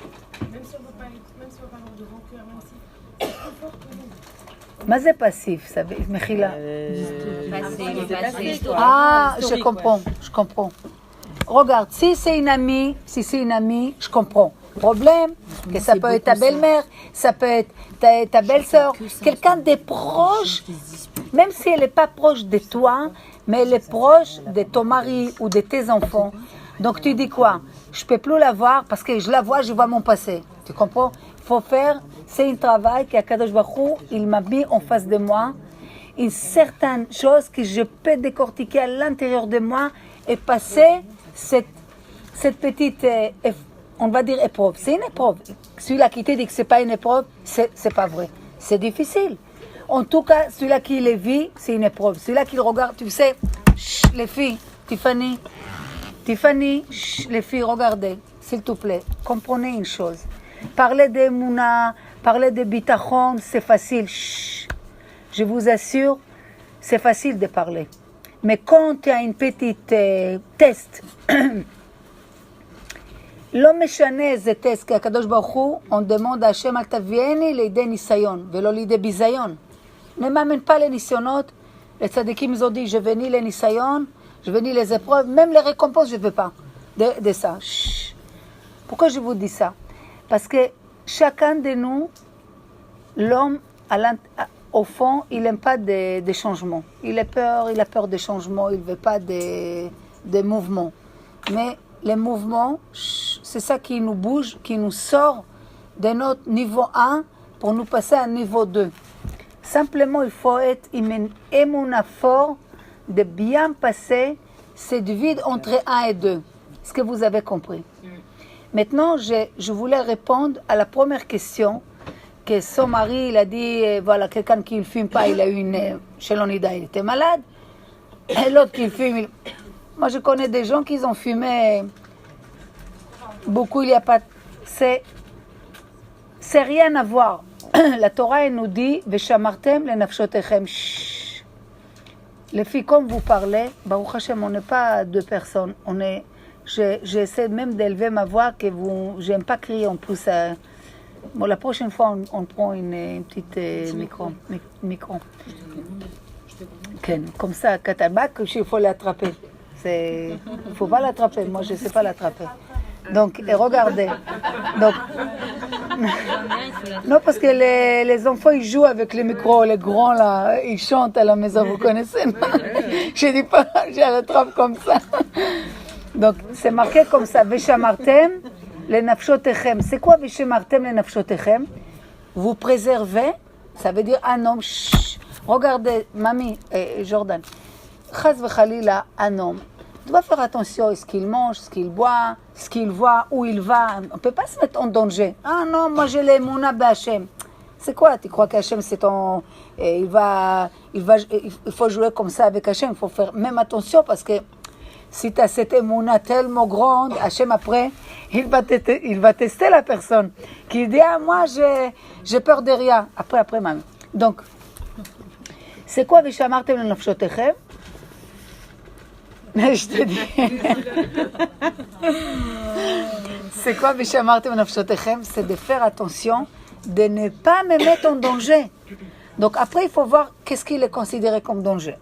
même si on ne veut pas avoir de rancœur, même si c'est trop fort pour nous. Mais c'est passif, ça veut dire, Passé. Ah, je comprends. Regarde, si c'est une amie, je comprends. Problème, que ça peut être ta belle-mère, ça peut être ta belle-sœur, quelqu'un de proche, même si elle n'est pas proche de toi, mais elle est proche de ton mari ou de tes enfants. Donc tu dis quoi? Je ne peux plus la voir parce que je la vois, je vois mon passé. Tu comprends? Il faut faire, c'est un travail qu'Akadosh Baruch Hu, il m'a mis en face de moi, une certaine chose que je peux décortiquer à l'intérieur de moi et passer cette petite, on va dire épreuve. C'est une épreuve. Celui-là qui te dit que ce n'est pas une épreuve, c'est pas vrai. C'est difficile. En tout cas, celui-là qui le vit, c'est une épreuve. Celui-là qui le regarde, tu sais, les filles, Tiffany, les filles, regardez, s'il te plaît, comprenez une chose. Parler de Mouna, parler de Bitachon, c'est facile. Je vous assure, c'est facile de parler. Mais quand tu as une petite test, לא משנה איזה טסט, כי הקדוש ברוך הוא, on demande à Hashem, אל תביאני לידי ניסיון, ולא לידי ביזיון. Ne m'amène pas les ניסיונות, les tzadikim ils ont dit, je venais les ניסיון, je venais les épreuves, même les récompenses, je ne veux pas de ça. Chut. Pourquoi je vous dis ça? Parce que chacun de nous, l'homme, au fond, il n'aime pas des changements. Il a peur des changements, il ne veut pas des mouvements. Mais les mouvements, c'est ça qui nous bouge, qui nous sort de notre niveau 1 pour nous passer à niveau 2. Simplement, il faut être émouna fort de bien passer cette vide entre 1 et 2. Est-ce que vous avez compris? Maintenant, je voulais répondre à la première question que son mari, il a dit, voilà, quelqu'un qui ne fume pas, il a eu une chelonida, il était malade. Et l'autre qui fume, moi je connais des gens qui ont fumé beaucoup, il n'y a pas... C'est rien à voir. La Torah, elle nous dit, Veshamartem le nafshotechem. Les filles, comme vous parlez, Baruch Hashem, on n'est pas deux personnes. J'essaie même d'élever ma voix, que j'aime pas crier en plus. Bon, la prochaine fois, on prend une petite micro. Comme ça, Katamak, il faut l'attraper. Il ne faut pas l'attraper. Moi, je ne sais pas l'attraper. Donc, et regardez. Donc, non, parce que les enfants, ils jouent avec les micros, les grands, là, ils chantent à la maison, vous connaissez? Je dis pas, j'ai la trappe comme ça. Donc, c'est marqué comme ça, Veshamartem le nafshotechem. C'est quoi Veshamartem le nafshotechem? Vous préservez, ça veut dire un homme. Chut, regardez, mamie et Jordan. Chaz v'chalila, un homme. Tu dois faire attention à ce qu'il mange, ce qu'il boit, ce qu'il voit, où il va. On ne peut pas se mettre en danger. Ah non, moi j'ai les mouna b'Hachem. C'est quoi? Tu crois qu'Hachem c'est ton... il faut jouer comme ça avec Hachem. Il faut faire même attention parce que si tu as cette émouna tellement grande, Hachem après, il va tester la personne. Qui dit, ah moi j'ai peur de rien. Après, mamie. Donc, c'est quoi Veshamartem le nafshotechem? Je te dis. C'est quoi Veshamartem le nafshotechem? C'est de faire attention, de ne pas me mettre en danger. Donc après, il faut voir qu'est-ce qu'il est considéré comme danger.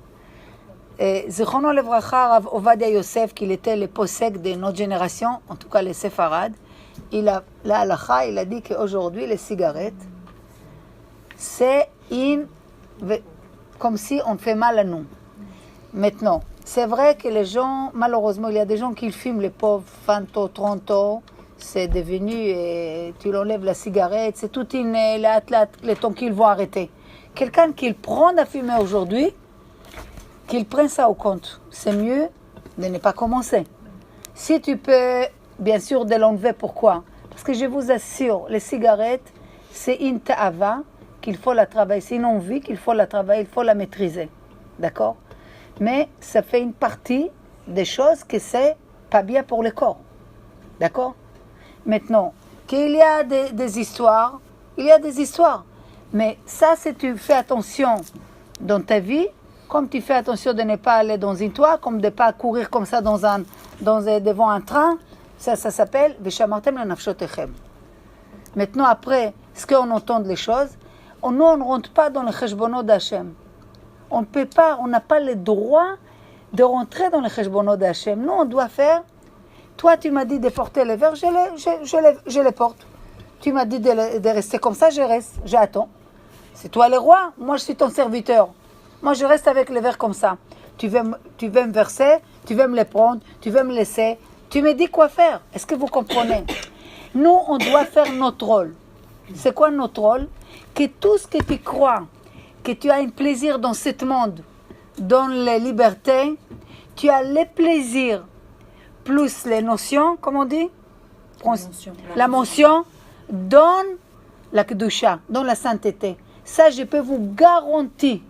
Zichrono levracha, Rav Ovadia Yosef, qu'il était le posek de notre génération, en tout cas les séfarades, la halakha, il a dit qu'aujourd'hui, les cigarettes, c'est comme si on fait mal à nous. Maintenant, c'est vrai que les gens, malheureusement, il y a des gens qui fument, les pauvres, 20 ans, 30 ans, c'est devenu, tu l'enlèves la cigarette, c'est tout le temps qu'ils vont arrêter. Quelqu'un qui prend à fumer aujourd'hui, qu'il prenne ça au compte. C'est mieux de ne pas commencer. Si tu peux, bien sûr, de l'enlever. Pourquoi? Parce que je vous assure, les cigarettes, c'est une ta'ava qu'il faut la travailler. C'est une envie qu'il faut la travailler, il faut la maîtriser. D'accord? Mais ça fait une partie des choses que c'est pas bien pour le corps. D'accord? Maintenant, qu'il y a des histoires, il y a des histoires. Mais ça, si tu fais attention dans ta vie, comme tu fais attention de ne pas aller dans une toile, comme de ne pas courir comme ça devant un train, ça s'appelle Veshamartem le nafshotechem. Maintenant, après, ce qu'on entend les choses, nous, on ne rentre pas dans le cheshbono d'Hachem. On ne peut pas, on n'a pas le droit de rentrer dans le cheshbono d'Hachem. Nous, on doit faire. Toi, tu m'as dit de porter les verres, je les porte. Tu m'as dit de rester comme ça, je reste, j'attends. C'est toi le roi, moi je suis ton serviteur. Moi, je reste avec les verres comme ça. Tu veux me verser, tu veux me les prendre, tu veux me laisser. Tu me dis quoi faire. Est-ce que vous comprenez? Nous, on doit faire notre rôle. C'est quoi notre rôle? Que tout ce que tu crois, que tu as un plaisir dans ce monde, dans les libertés, tu as les plaisirs, plus les notions, comme on dit? La mention, dans la kedusha, dans la sainteté. Ça, je peux vous garantir.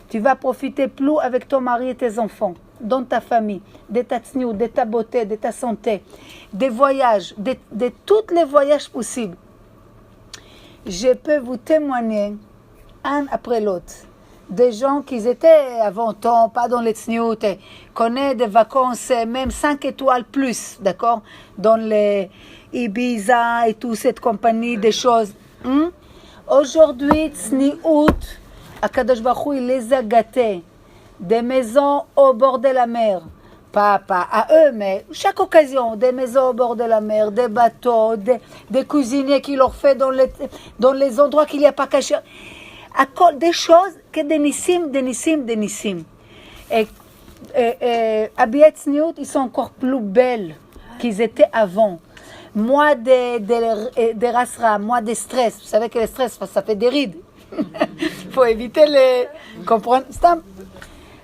Tu vas profiter plus avec ton mari et tes enfants, dans ta famille, de ta tsniou, de ta beauté, de ta santé, des voyages, de tous les voyages possibles. Je peux vous témoigner, un après l'autre, des gens qui étaient avant temps, pas dans les tsniou, connaissent des vacances, même 5 étoiles plus, d'accord, dans les Ibiza et toute cette compagnie, des choses. Aujourd'hui, tsniout, Akadosh Baruch Hu, il les a gâtés. Des maisons au bord de la mer. Pas à eux, mais chaque occasion. Des maisons au bord de la mer, des bateaux, des cuisiniers qui leur fait dans les endroits qu'il n'y a pas caché. Des choses que des nissim. Et habillés tzniut, ils sont encore plus belles qu'ils étaient avant. Moi, des rasra, moi, des stress. Vous savez que le stress, ça fait des rides. Il faut éviter les... Comprendre?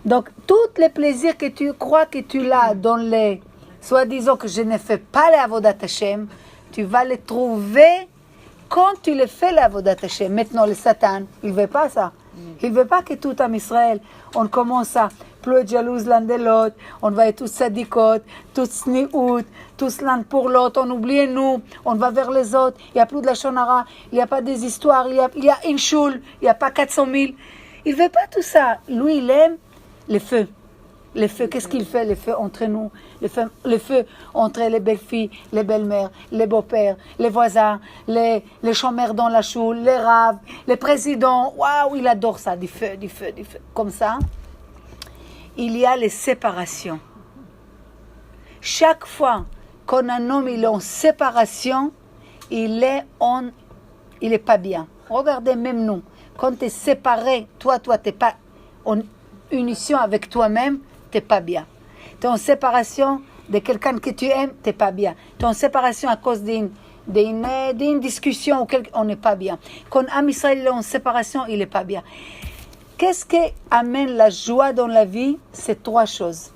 Donc, tous les plaisirs que tu crois que tu l'as dans les... Soi-disant que je ne fais pas les avodat Hashem, tu vas les trouver quand tu les fais les avodat Hashem. Maintenant, le Satan, il ne veut pas ça. Il ne veut pas que tout en Israël, on commence à plus être jalouse l'un de l'autre, on va être tous sadikot, tous sniout, tous l'un pour l'autre, on oublie nous, on va vers les autres, il n'y a plus de la shonara, il n'y a pas des histoires, il y a une choule, il n'y a pas 400 000. Il ne veut pas tout ça. Lui, il aime le feu. Le feu, qu'est-ce qu'il fait? Le feu entre nous, le feu entre les belles filles, les belles-mères, les beaux-pères, les voisins, les chômeurs dans la choule, les raves, les présidents. Waouh, il adore ça, du feu. Comme ça, il y a les séparations. Chaque fois quand un homme il est en séparation, il est pas bien. Regardez, même nous, quand tu es séparé, toi, tu n'es pas en unition avec toi-même, tu n'es pas bien. Tu es en séparation de quelqu'un que tu aimes, tu n'es pas bien. Tu es en séparation à cause d'une discussion, on n'est pas bien. Quand Am Israël est en séparation, il n'est pas bien. Qu'est-ce qui amène la joie dans la vie? C'est 3 choses.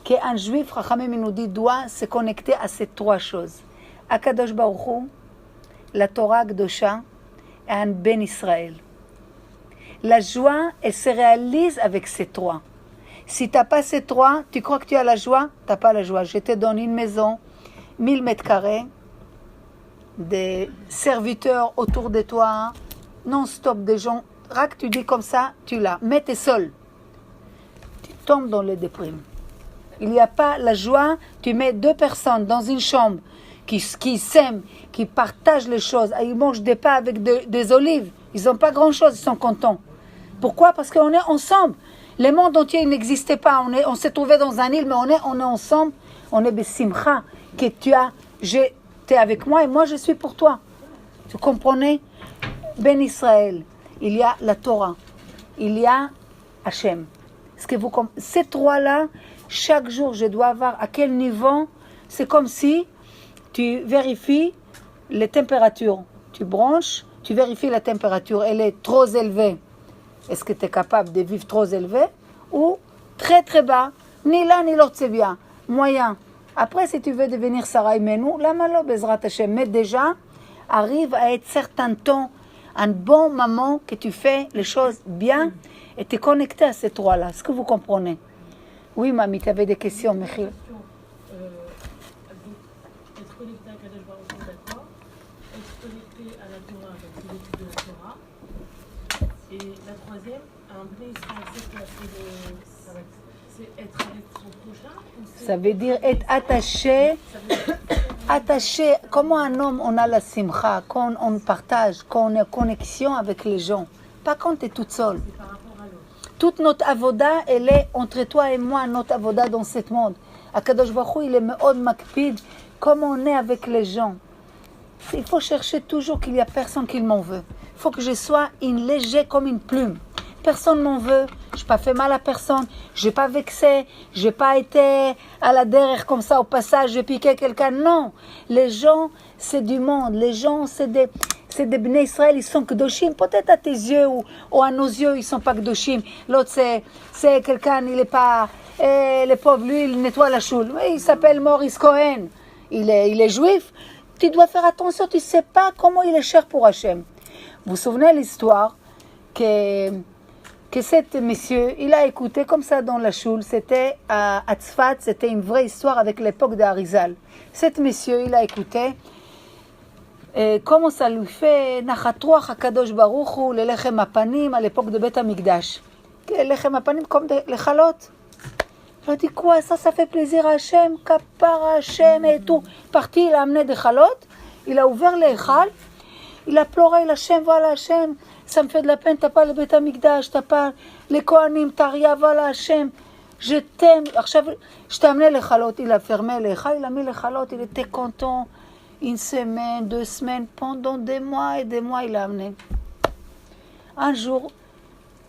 Qu'un juif, Rachamim nous dit, doit se connecter à ces 3 choses. Akadosh Baruch Hu, la Torah Kdosha et un Ben Israël. La joie, elle se réalise avec ces 3. Si tu n'as pas ces 3, tu crois que tu as la joie? Tu n'as pas la joie. Je te donne une maison, 1000 mètres carrés, des serviteurs autour de toi, non-stop, des gens. Rac, tu dis comme ça, tu l'as. Mais tu es seul. Tu tombes dans les déprimes. Il n'y a pas la joie. Tu mets 2 personnes dans une chambre qui s'aiment, qui partagent les choses. Ils mangent des pains avec des olives. Ils n'ont pas grand-chose, ils sont contents. Pourquoi? Parce qu'on est ensemble. Le monde entier n'existait pas. On s'est trouvé dans un île, mais on est ensemble. On est besimcha. Que tu es avec moi et moi je suis pour toi. Vous comprenez? Ben Israël, il y a la Torah, il y a Hachem. Ces 3-là, chaque jour je dois avoir à quel niveau. C'est comme si tu vérifies les températures. Tu branches, tu vérifies la température. Elle est trop élevée. Est-ce que tu es capable de vivre trop élevé? Ou très très bas? Ni l'un ni l'autre c'est bien. Moyen. Après, si tu veux devenir Sarah Imenu, la malo Bezrat Hashem. Mais déjà, arrive à être certain temps, un bon moment que tu fais les choses bien et tu es connecté à ces 3-là. Est-ce que vous comprenez? Oui, mamie, tu avais des questions, Michel. Être connecté à Kadosh Baruch Hu, d'accord. Être connecté à la Torah, avec l'étude de la Torah. Et la 3e, un vrai Israël, c'est être avec son prochain. Ça veut dire être attaché. Attaché. Comment un homme, on a la simcha, quand on partage, quand on est en connexion avec les gens. Pas quand tu es toute seule. Toute notre avoda, elle est entre toi et moi, notre avoda dans ce monde. Akadosh Baruch Hu, il est meod makpid. Comment on est avec les gens. Il faut chercher toujours qu'il n'y a personne qui m'en veut. Il faut que je sois léger comme une plume. Personne m'en veut. Je n'ai pas fait mal à personne. Je n'ai pas vexé. Je n'ai pas été à la derrière comme ça au passage. J'ai piqué quelqu'un. Non. Les gens, c'est du monde. Les gens, c'est des Bnei Israël. Ils sont Kedoshim. Peut-être à tes yeux ou à nos yeux, ils ne sont pas Kedoshim. L'autre, c'est quelqu'un, il n'est pas... le pauvre, lui, il nettoie la choule. Oui, il s'appelle Maurice Cohen. Il est juif. Tu dois faire attention. Tu ne sais pas comment il est cher pour Hachem. Vous vous souvenez l'histoire que cet monsieur, il a écouté comme ça dans la choule, c'était à Tzfat, c'était une vraie histoire avec l'époque d'Arizal. Cet monsieur, il a écouté comment ça lui fait Nachatruach HaKadosh Baruch Hu, le Lechem Apanim à l'époque de Beth Amikdash. Lechem Apanim comme les chalotes. Il a dit quoi, ça fait plaisir à Hachem, Kapar à Hachem et tout. Parti, il a amené des chalotes, il a ouvert les chal, il a pleuré, Hachem, voilà Hachem. Ça me fait de la peine, t'as pas le Beth Amikdash, t'as pas les Kohanim, t'as rien, voilà Hachem, je t'aime. Je t'ai amené les chalotes, il a fermé les chalotes, il a mis les chalotes, il était content. 1 semaine, 2 semaines, pendant des mois et des mois, il a amené. Un jour,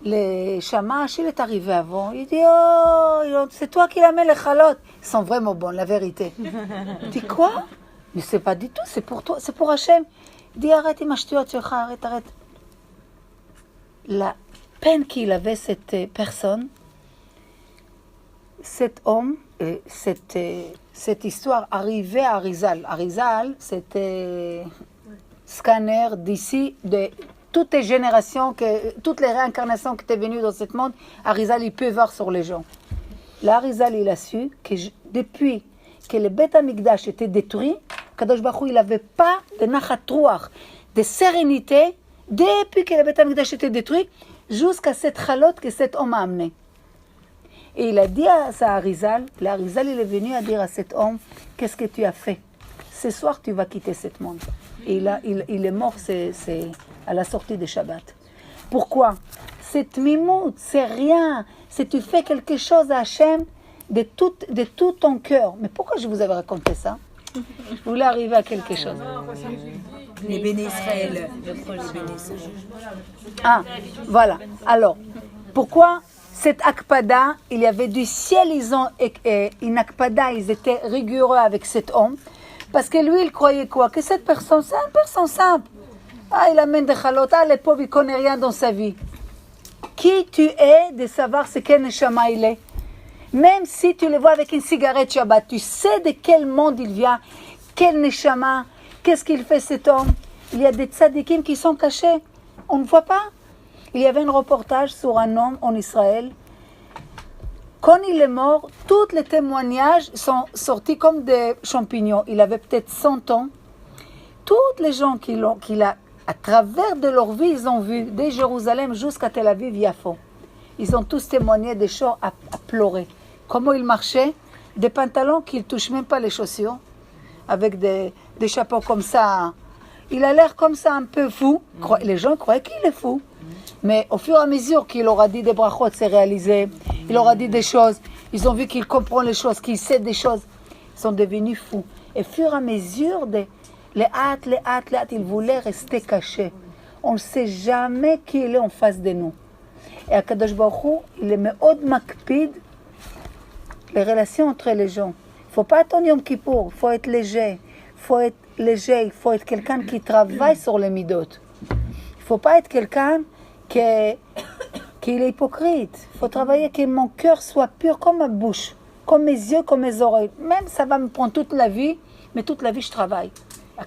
le Shamash, il est arrivé avant, il dit, oh, c'est toi qui l'as mis les chalotes. Ils sont vraiment bons, la vérité. Il dit, quoi? Mais c'est pas du tout, c'est pour toi, c'est pour Hachem. Il dit, arrête, il m'a jeté, arrête. La peine qu'il avait, cette personne, cet homme, cette histoire arrivait à Arizal. Arizal, c'était scanner d'ici, de toutes les générations, toutes les réincarnations qui étaient venues dans ce monde. Arizal, il peut voir sur les gens. Là, Arizal, il a su que depuis que le Beth Amikdash était détruit, Kadosh Baruch Hu, il n'avait pas de nachatruach, de sérénité, depuis que le Beth Amikdash était détruit, jusqu'à cette chalote que cet homme a amené. Et il a dit à Arizal, l'Arizal il est venu à dire à cet homme, qu'est-ce que tu as fait? Ce soir tu vas quitter ce monde. Et il est mort, c'est à la sortie de Shabbat. Pourquoi? C'est mimout, c'est rien. C'est tu fais quelque chose à Hachem de tout ton cœur. Mais pourquoi je vous avais raconté ça? Je voulais arriver à quelque chose. Les béné Israël, le projet béné Israël. Ah, voilà. Alors, pourquoi cette akpada, il y avait du ciel, ils ont une akpada, ils étaient rigoureux avec cet homme, parce que lui, il croyait quoi? Que cette personne, c'est une personne simple. Ah, il amène des chalotes, ah, le pauvre, il connaît rien dans sa vie. Qui tu es de savoir ce qu'un neshama il est? Même si tu le vois avec une cigarette Shabbat, tu sais de quel monde il vient, quel neshama, qu'est-ce qu'il fait cet homme? Il y a des tzadikim qui sont cachés, on ne voit pas. Il y avait un reportage sur un homme en Israël. Quand il est mort, tous les témoignages sont sortis comme des champignons. Il avait peut-être 100 ans. Toutes les gens qu'il a, à travers de leur vie, ils ont vu, dès Jérusalem jusqu'à Tel Aviv, Yafo. Ils ont tous témoigné des choses à pleurer. Comment il marchait? Des pantalons qui ne touchent même pas les chaussures, avec des chapeaux comme ça. Il a l'air comme ça un peu fou. Les gens croyaient qu'il est fou. Mais au fur et à mesure qu'il aura dit des brachot, c'est réalisé. Il aura dit des choses. Ils ont vu qu'il comprend les choses, qu'il sait des choses. Ils sont devenus fous. Et au fur et à mesure, les hâtes, ils voulaient rester cachés. On ne sait jamais qui il est en face de nous. Et Akadosh Baruch Hu, il est מאוד מקפיד les relations entre les gens. Il ne faut pas attendre Yom Kippour, il faut être léger. Il faut être quelqu'un qui travaille sur les midot. Il ne faut pas être quelqu'un qui est hypocrite. Il faut travailler que mon cœur soit pur comme ma bouche, comme mes yeux, comme mes oreilles. Même ça va me prendre toute la vie, mais toute la vie je travaille.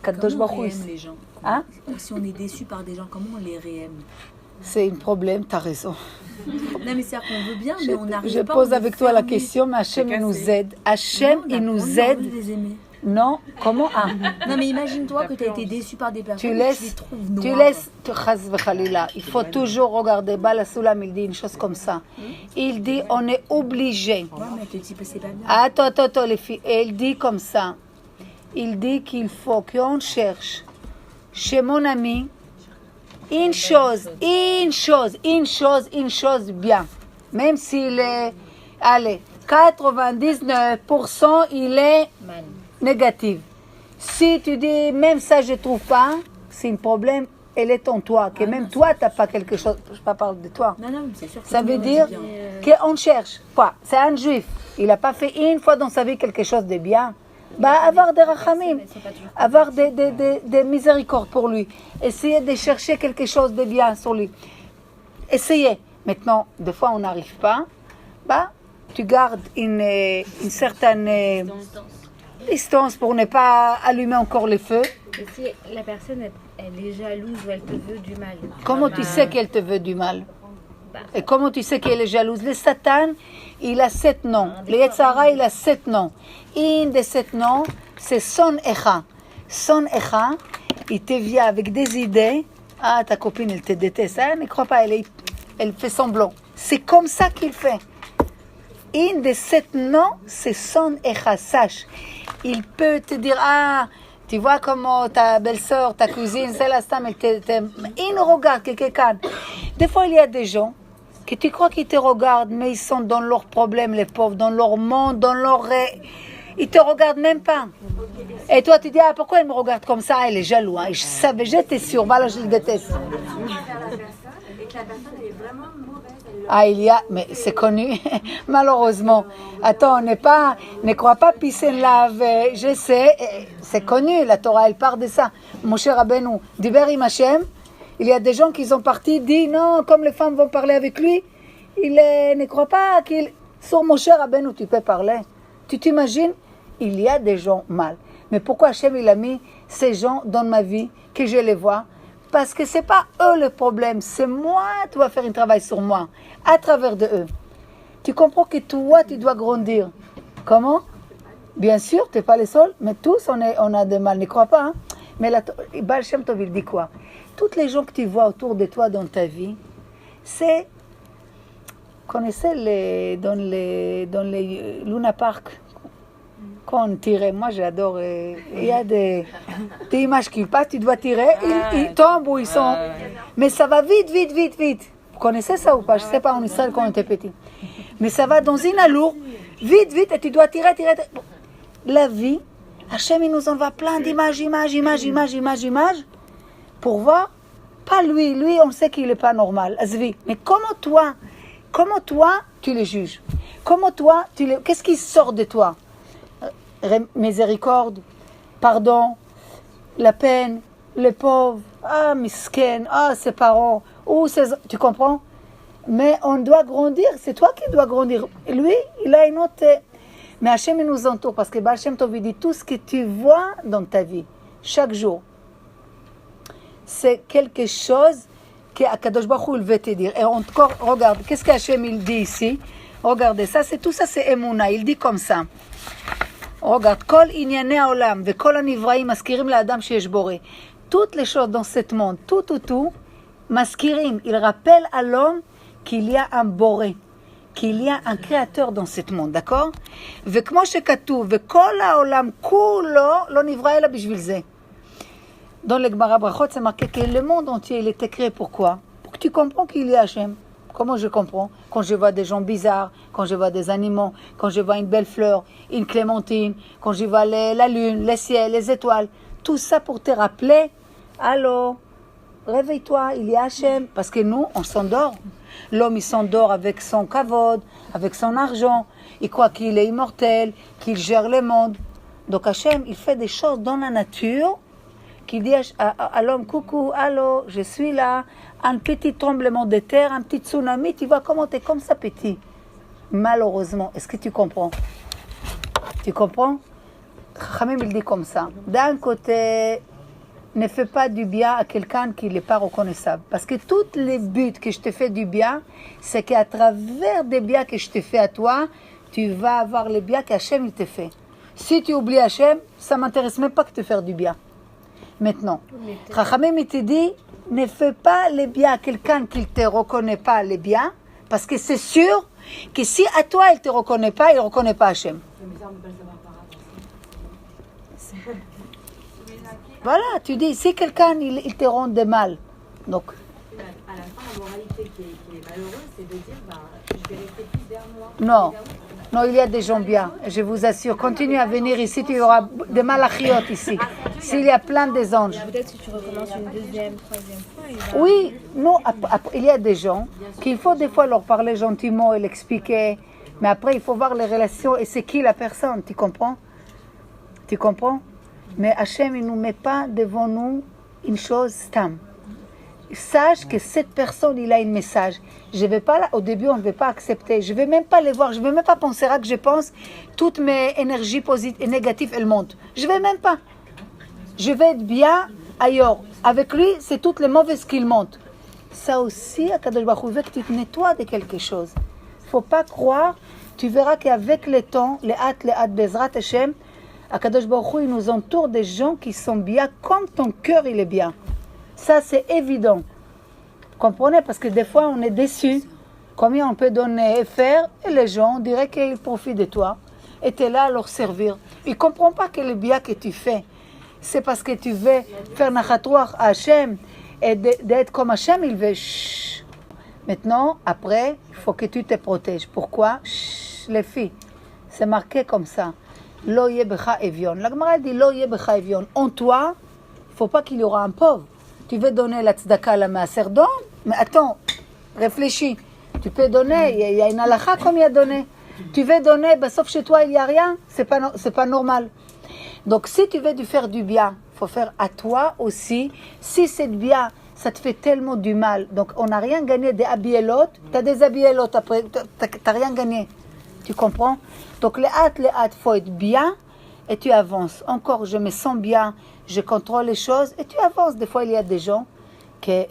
Comment on réaime les gens? Hein? Si on est déçu par des gens, comment on les réaime? C'est un problème, tu as raison. Non mais c'est-à-dire qu'on veut bien, mais on n'arrive Je pas. pose avec toi la question, mais Hachem il nous aide. Hachem il nous aide. Non, comment? Ah. Non mais imagine-toi que tu as été déçu par des personnes. Tu laisses, il faut toujours regarder. Bala Soulam, il dit une chose comme ça. Il dit, on est obligé. Ouais, mais tu dis, c'est pas bien. Attends, les filles. Et il dit comme ça. Il dit qu'il faut qu'on cherche chez mon ami une chose bien. Même s'il est, allez, 99%, il est négatif. Si tu dis, même ça, je ne trouve pas, c'est un problème, elle est en toi. Que même toi, tu n'as pas quelque chose. Je ne pas parler de toi. Non, c'est sûr que ça veut dire qu'on cherche. Quoi? C'est un juif. Il n'a pas fait une fois dans sa vie quelque chose de bien. Bah, avoir des rachamim, avoir des miséricordes pour lui. Essayer de chercher quelque chose de bien sur lui. Essayez. Maintenant, des fois, on n'arrive pas. Bah, tu gardes une certaine distance pour ne pas allumer encore le feu. Et si la personne, elle est jalouse ou elle te veut du mal? Comment tu sais qu'elle te veut du mal? Et comment tu sais qu'elle est jalouse? Le Satan, il a 7 noms. Le Yetzara, il a 7 noms. Un de 7 noms, c'est Son Echa. Son Echa, il te vient avec des idées. Ah, ta copine, elle te déteste. Ah, ne crois pas, elle fait semblant. C'est comme ça qu'il fait. Un de 7 noms, c'est Son Echa. Sache, il peut te dire, ah, tu vois comment ta belle-sœur, ta cousine, c'est la femme, elle t'aime. Il regarde quelqu'un. Des fois, il y a des gens que tu crois qu'ils te regardent, mais ils sont dans leurs problèmes, les pauvres, dans leur monde, dans leur... Ils te regardent même pas. Et toi, tu dis, ah, pourquoi il me regarde comme ça? Elle est jaloux. Hein? Je savais, j'étais sûre. Voilà, je le déteste. Ah, il y a... Mais c'est connu, malheureusement. Attends, ne crois pas pisser lave. Je sais, c'est connu. La Torah, elle parle de ça. Moshe Rabbeinu, Diber im Hashem. Il y a des gens qui sont partis, disent non, comme les femmes vont parler avec lui, il ne croit pas qu'il... Sur Moshe Rabbeinu, tu peux parler. Tu t'imagines? Il y a des gens mal. Mais pourquoi Hachem, il a mis ces gens dans ma vie, que je les vois? Parce que ce n'est pas eux le problème, c'est moi, tu vas faire un travail sur moi, à travers de eux. Tu comprends que toi, tu dois grandir. Comment? Bien sûr, tu n'es pas le seul, mais tous, on a des mal, ne crois pas. Hein? Mais Baal Shem Tov, il dit quoi? Toutes les gens que tu vois autour de toi dans ta vie, c'est... Connaissez dans les Luna Park, quand on tirait, moi j'adore, il y a des images qui passent, tu dois tirer, ils tombent ou ils sont... Mais ça va vite. Vous connaissez ça ou pas? Je ne sais pas en Israël quand on était petit. Mais ça va dans une allure, vite, et tu dois tirer. La vie, Hachem, il nous envoie plein d'images, images, pour voir, pas lui, on sait qu'il n'est pas normal, Azvi. Mais comment toi, tu le juges? Comment toi, qu'est-ce qui sort de toi? Miséricorde, pardon, la peine, les pauvres, misken, ses parents, tu comprends? Mais on doit grandir, c'est toi qui dois grandir. Lui, il a une autre... Mais Hachem, il nous entoure, parce que Hachem Tov dit tout ce que tu vois dans ta vie, chaque jour, c'est quelque chose que Akadosh Baruch Hu, il veut te dire. Et encore, regarde, qu'est-ce qu'Hachem, il dit ici? Regardez, tout ça, c'est Emouna, il dit comme ça. regarde, Kol Inyane Haolam, ve Kol Anivraim, maskirim l'Adam sheyesh boré. Toutes les choses dans ce monde, tout, maskirim, il rappelle à l'homme qu'il y a un boré, qu'il y a un créateur dans ce monde, d'accord? וכמו שכתוב, וכל העולם כולו לא נברא אלא בשביל זה. Dans le Gemara Brachot, c'est marqué que le monde entier, il était créé pourquoi? Pour que tu comprends qu'il y a Hachem. Comment je comprends? Quand je vois des gens bizarres, quand je vois des animaux, quand je vois une belle fleur, une clémentine, quand je vois la lune, les ciels, les étoiles, tout ça pour te rappeler, allô, réveille-toi, il y a Hachem. Parce que nous, on s'endort. L'homme, il s'endort avec son kavod, avec son argent. Il croit qu'il est immortel, qu'il gère le monde. Donc Hachem, il fait des choses dans la nature, qu'il dit à l'homme, coucou, allô, je suis là, un petit tremblement de terre, un petit tsunami, tu vois comment t'es comme ça petit. Malheureusement, est-ce que tu comprends? Tu comprends? Khamim, il dit comme ça. D'un côté, ne fais pas du bien à quelqu'un qui n'est pas reconnaissable. Parce que tous les buts que je te fais du bien, c'est qu'à travers des biens que je te fais à toi, tu vas avoir les biens qu'Hachem il te fait. Si tu oublies Hachem, ça ne m'intéresse même pas de te faire du bien. Maintenant, Chachamim il te dit, ne fais pas les biens à quelqu'un qui ne te reconnaît pas les biens, parce que c'est sûr que si à toi il ne te reconnaît pas, il ne reconnaît pas Hachem. Voilà, tu dis, si quelqu'un il te rend de mal, donc... À la fin, la moralité qui est malheureuse, c'est de dire, je vais rester plus vers moi. Non. Non, il y a des gens bien, je vous assure. Continue à venir ici, tu auras des malachiotes ici. S'il y a plein des anges. Peut-être que tu recommences une deuxième, troisième fois. Oui, non, il y a des gens qu'il faut des fois leur parler gentiment et l'expliquer. Mais après, il faut voir les relations et c'est qui la personne, tu comprends? Tu comprends? Mais Hachem, il ne nous met pas devant nous une chose stam. Sache que cette personne, il a un message. Je vais pas, au début, on ne va pas accepter. Je ne vais même pas les voir. Je ne vais même pas penser à que je pense. Toutes mes énergies positives et négatives, elles montent. Je ne vais même pas. Je vais être bien ailleurs. Avec lui, c'est toutes les mauvaises qui montent. Ça aussi, Akadosh Baruch Hu veut que tu te nettoies de quelque chose. Il ne faut pas croire. Tu verras qu'avec le temps, les hâtes, Bezrat Hashem, Akadosh Baruch Hu, il nous entoure des gens qui sont bien comme ton cœur, il est bien. Ça, c'est évident. Comprenez? Parce que des fois, on est déçu. Combien on peut donner et faire, et les gens, on dirait qu'ils profitent de toi. Et tu es là à leur servir. Ils ne comprennent pas que le bien que tu fais, c'est parce que tu veux faire nachatouach à Hachem et d'être comme Hachem, il veut. Chut. Maintenant, après, il faut que tu te protèges. Pourquoi? Chut, les filles, c'est marqué comme ça. Lo yeh becha evion. La Gemara dit lo yeh becha evion. En toi, il ne faut pas qu'il y aura un pauvre. Tu veux donner la tzedaka à la maaser d'homme? Mais attends, réfléchis. Tu peux donner, il y a une halakha comme il y a donné. Tu veux donner, sauf chez toi il n'y a rien, c'est pas normal. Donc si tu veux faire du bien, il faut faire à toi aussi. Si c'est bien, ça te fait tellement du mal. Donc on n'a rien gagné des habielotes. Tu as des habielotes après, tu n'as rien gagné. Tu comprends? Donc les hâtes, il faut être bien et tu avances. Encore, je me sens bien, je contrôle les choses et tu avances. Des fois, il y a des gens qui,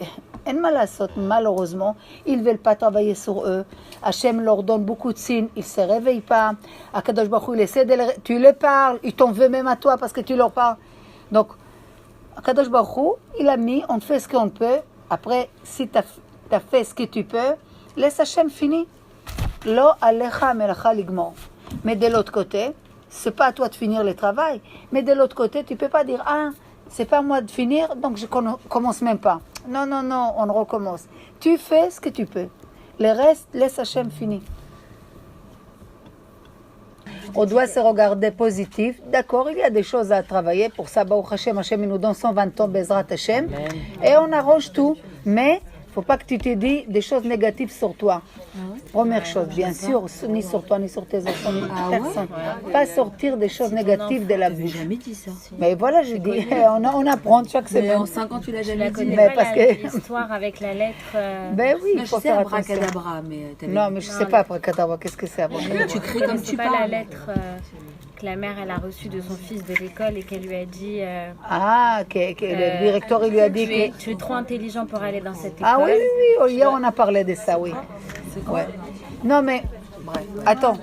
malheureusement, ils ne veulent pas travailler sur eux. Hachem leur donne beaucoup de signes, ils ne se réveillent pas. Akadosh Baruch Hu, il essaie tu les parles, ils t'en veulent même à toi parce que tu leur parles. Donc, Akadosh Baruch Hu, il a mis, on fait ce qu'on peut. Après, si tu as fait ce que tu peux, laisse Hachem finir. Lo alecha melacha ligmor. Mais de l'autre côté, c'est pas à toi de finir le travail. Mais de l'autre côté, tu peux pas dire, c'est pas à moi de finir, donc je commence même pas. Non, on recommence. Tu fais ce que tu peux. Le reste, laisse Hachem finir. On doit se regarder positif. D'accord, il y a des choses à travailler. Pour ça, Baruch Hashem, Hashem, il nous donne 120 ans, Bezrat Hashem. Et on arrange tout. Mais il ne faut pas que tu te dis des choses négatives sur toi. Première chose, bien sûr, ni sur toi, ni sur tes enfants, ni personne. Pas sortir des choses négatives de la bouche. J'ai jamais dit ça. Mais voilà, je dis, on apprend chaque Mais semaine. en 5 ans, tu l'as jamais dit. Mais Mais parce parce que- l'histoire avec la lettre. Ben oui, Non, il je faut sais faire attention. abracadabra, mais t'avais Non, mais je ne sais pas après Kadabra, qu'est-ce que c'est abracadabra? tu cries comme C'est tu pas la parles. lettre que la mère elle a reçue de son fils de l'école et qu'elle lui a dit Ah, que le directeur il lui a dit que... tu es trop intelligent pour aller dans cette école. Ah oui, oui, oui, oh, hier on a parlé de ça, oui. Ouais. Non mais, attends,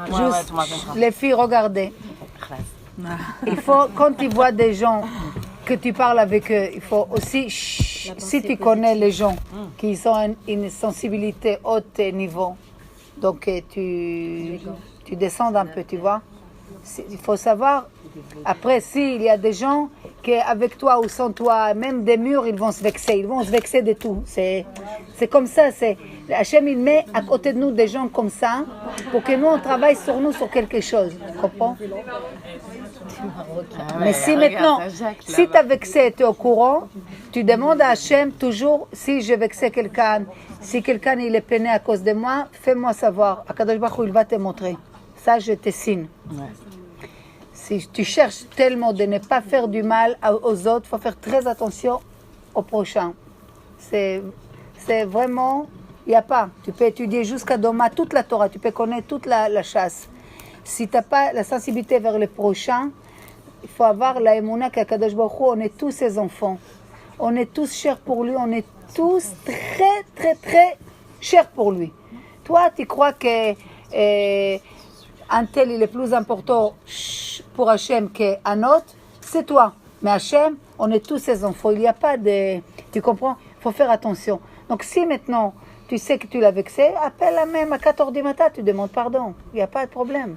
juste, les filles, regardez. Il faut, quand tu vois des gens, que tu parles avec eux, il faut aussi, si tu connais les gens qui ont une sensibilité haute niveau, donc tu descends un peu, tu vois. Il faut savoir, après, s'il y a des gens qui, avec toi ou sans toi, même des murs, ils vont se vexer de tout. C'est comme ça, Hachem, il met à côté de nous des gens comme ça, pour que nous, on travaille sur nous, sur quelque chose, tu comprends? Mais si maintenant, si tu as vexé, tu es au courant, tu demandes à Hachem toujours, si j'ai vexé quelqu'un, si quelqu'un il est peiné à cause de moi, fais-moi savoir. Akadosh Baruch Hu, il va te montrer. Ça, je te signe. Si tu cherches tellement de ne pas faire du mal aux autres, il faut faire très attention au prochain. C'est vraiment, il n'y a pas. Tu peux étudier jusqu'à Doma toute la Torah, tu peux connaître toute la chasse. Si tu n'as pas la sensibilité vers le prochain, il faut avoir la émouna qu'Akadosh Baruch Hu, on est tous ses enfants. On est tous chers pour lui, on est tous très, très, très chers pour lui. Toi, tu crois que un tel il est plus important pour Hachem qu'un autre, c'est toi. Mais Hachem, on est tous ses enfants. Il n'y a pas de... Tu comprends? Il faut faire attention. Donc si maintenant, tu sais que tu l'as vexé, appelle-la même à 4h du matin, tu demandes pardon. Il n'y a pas de problème.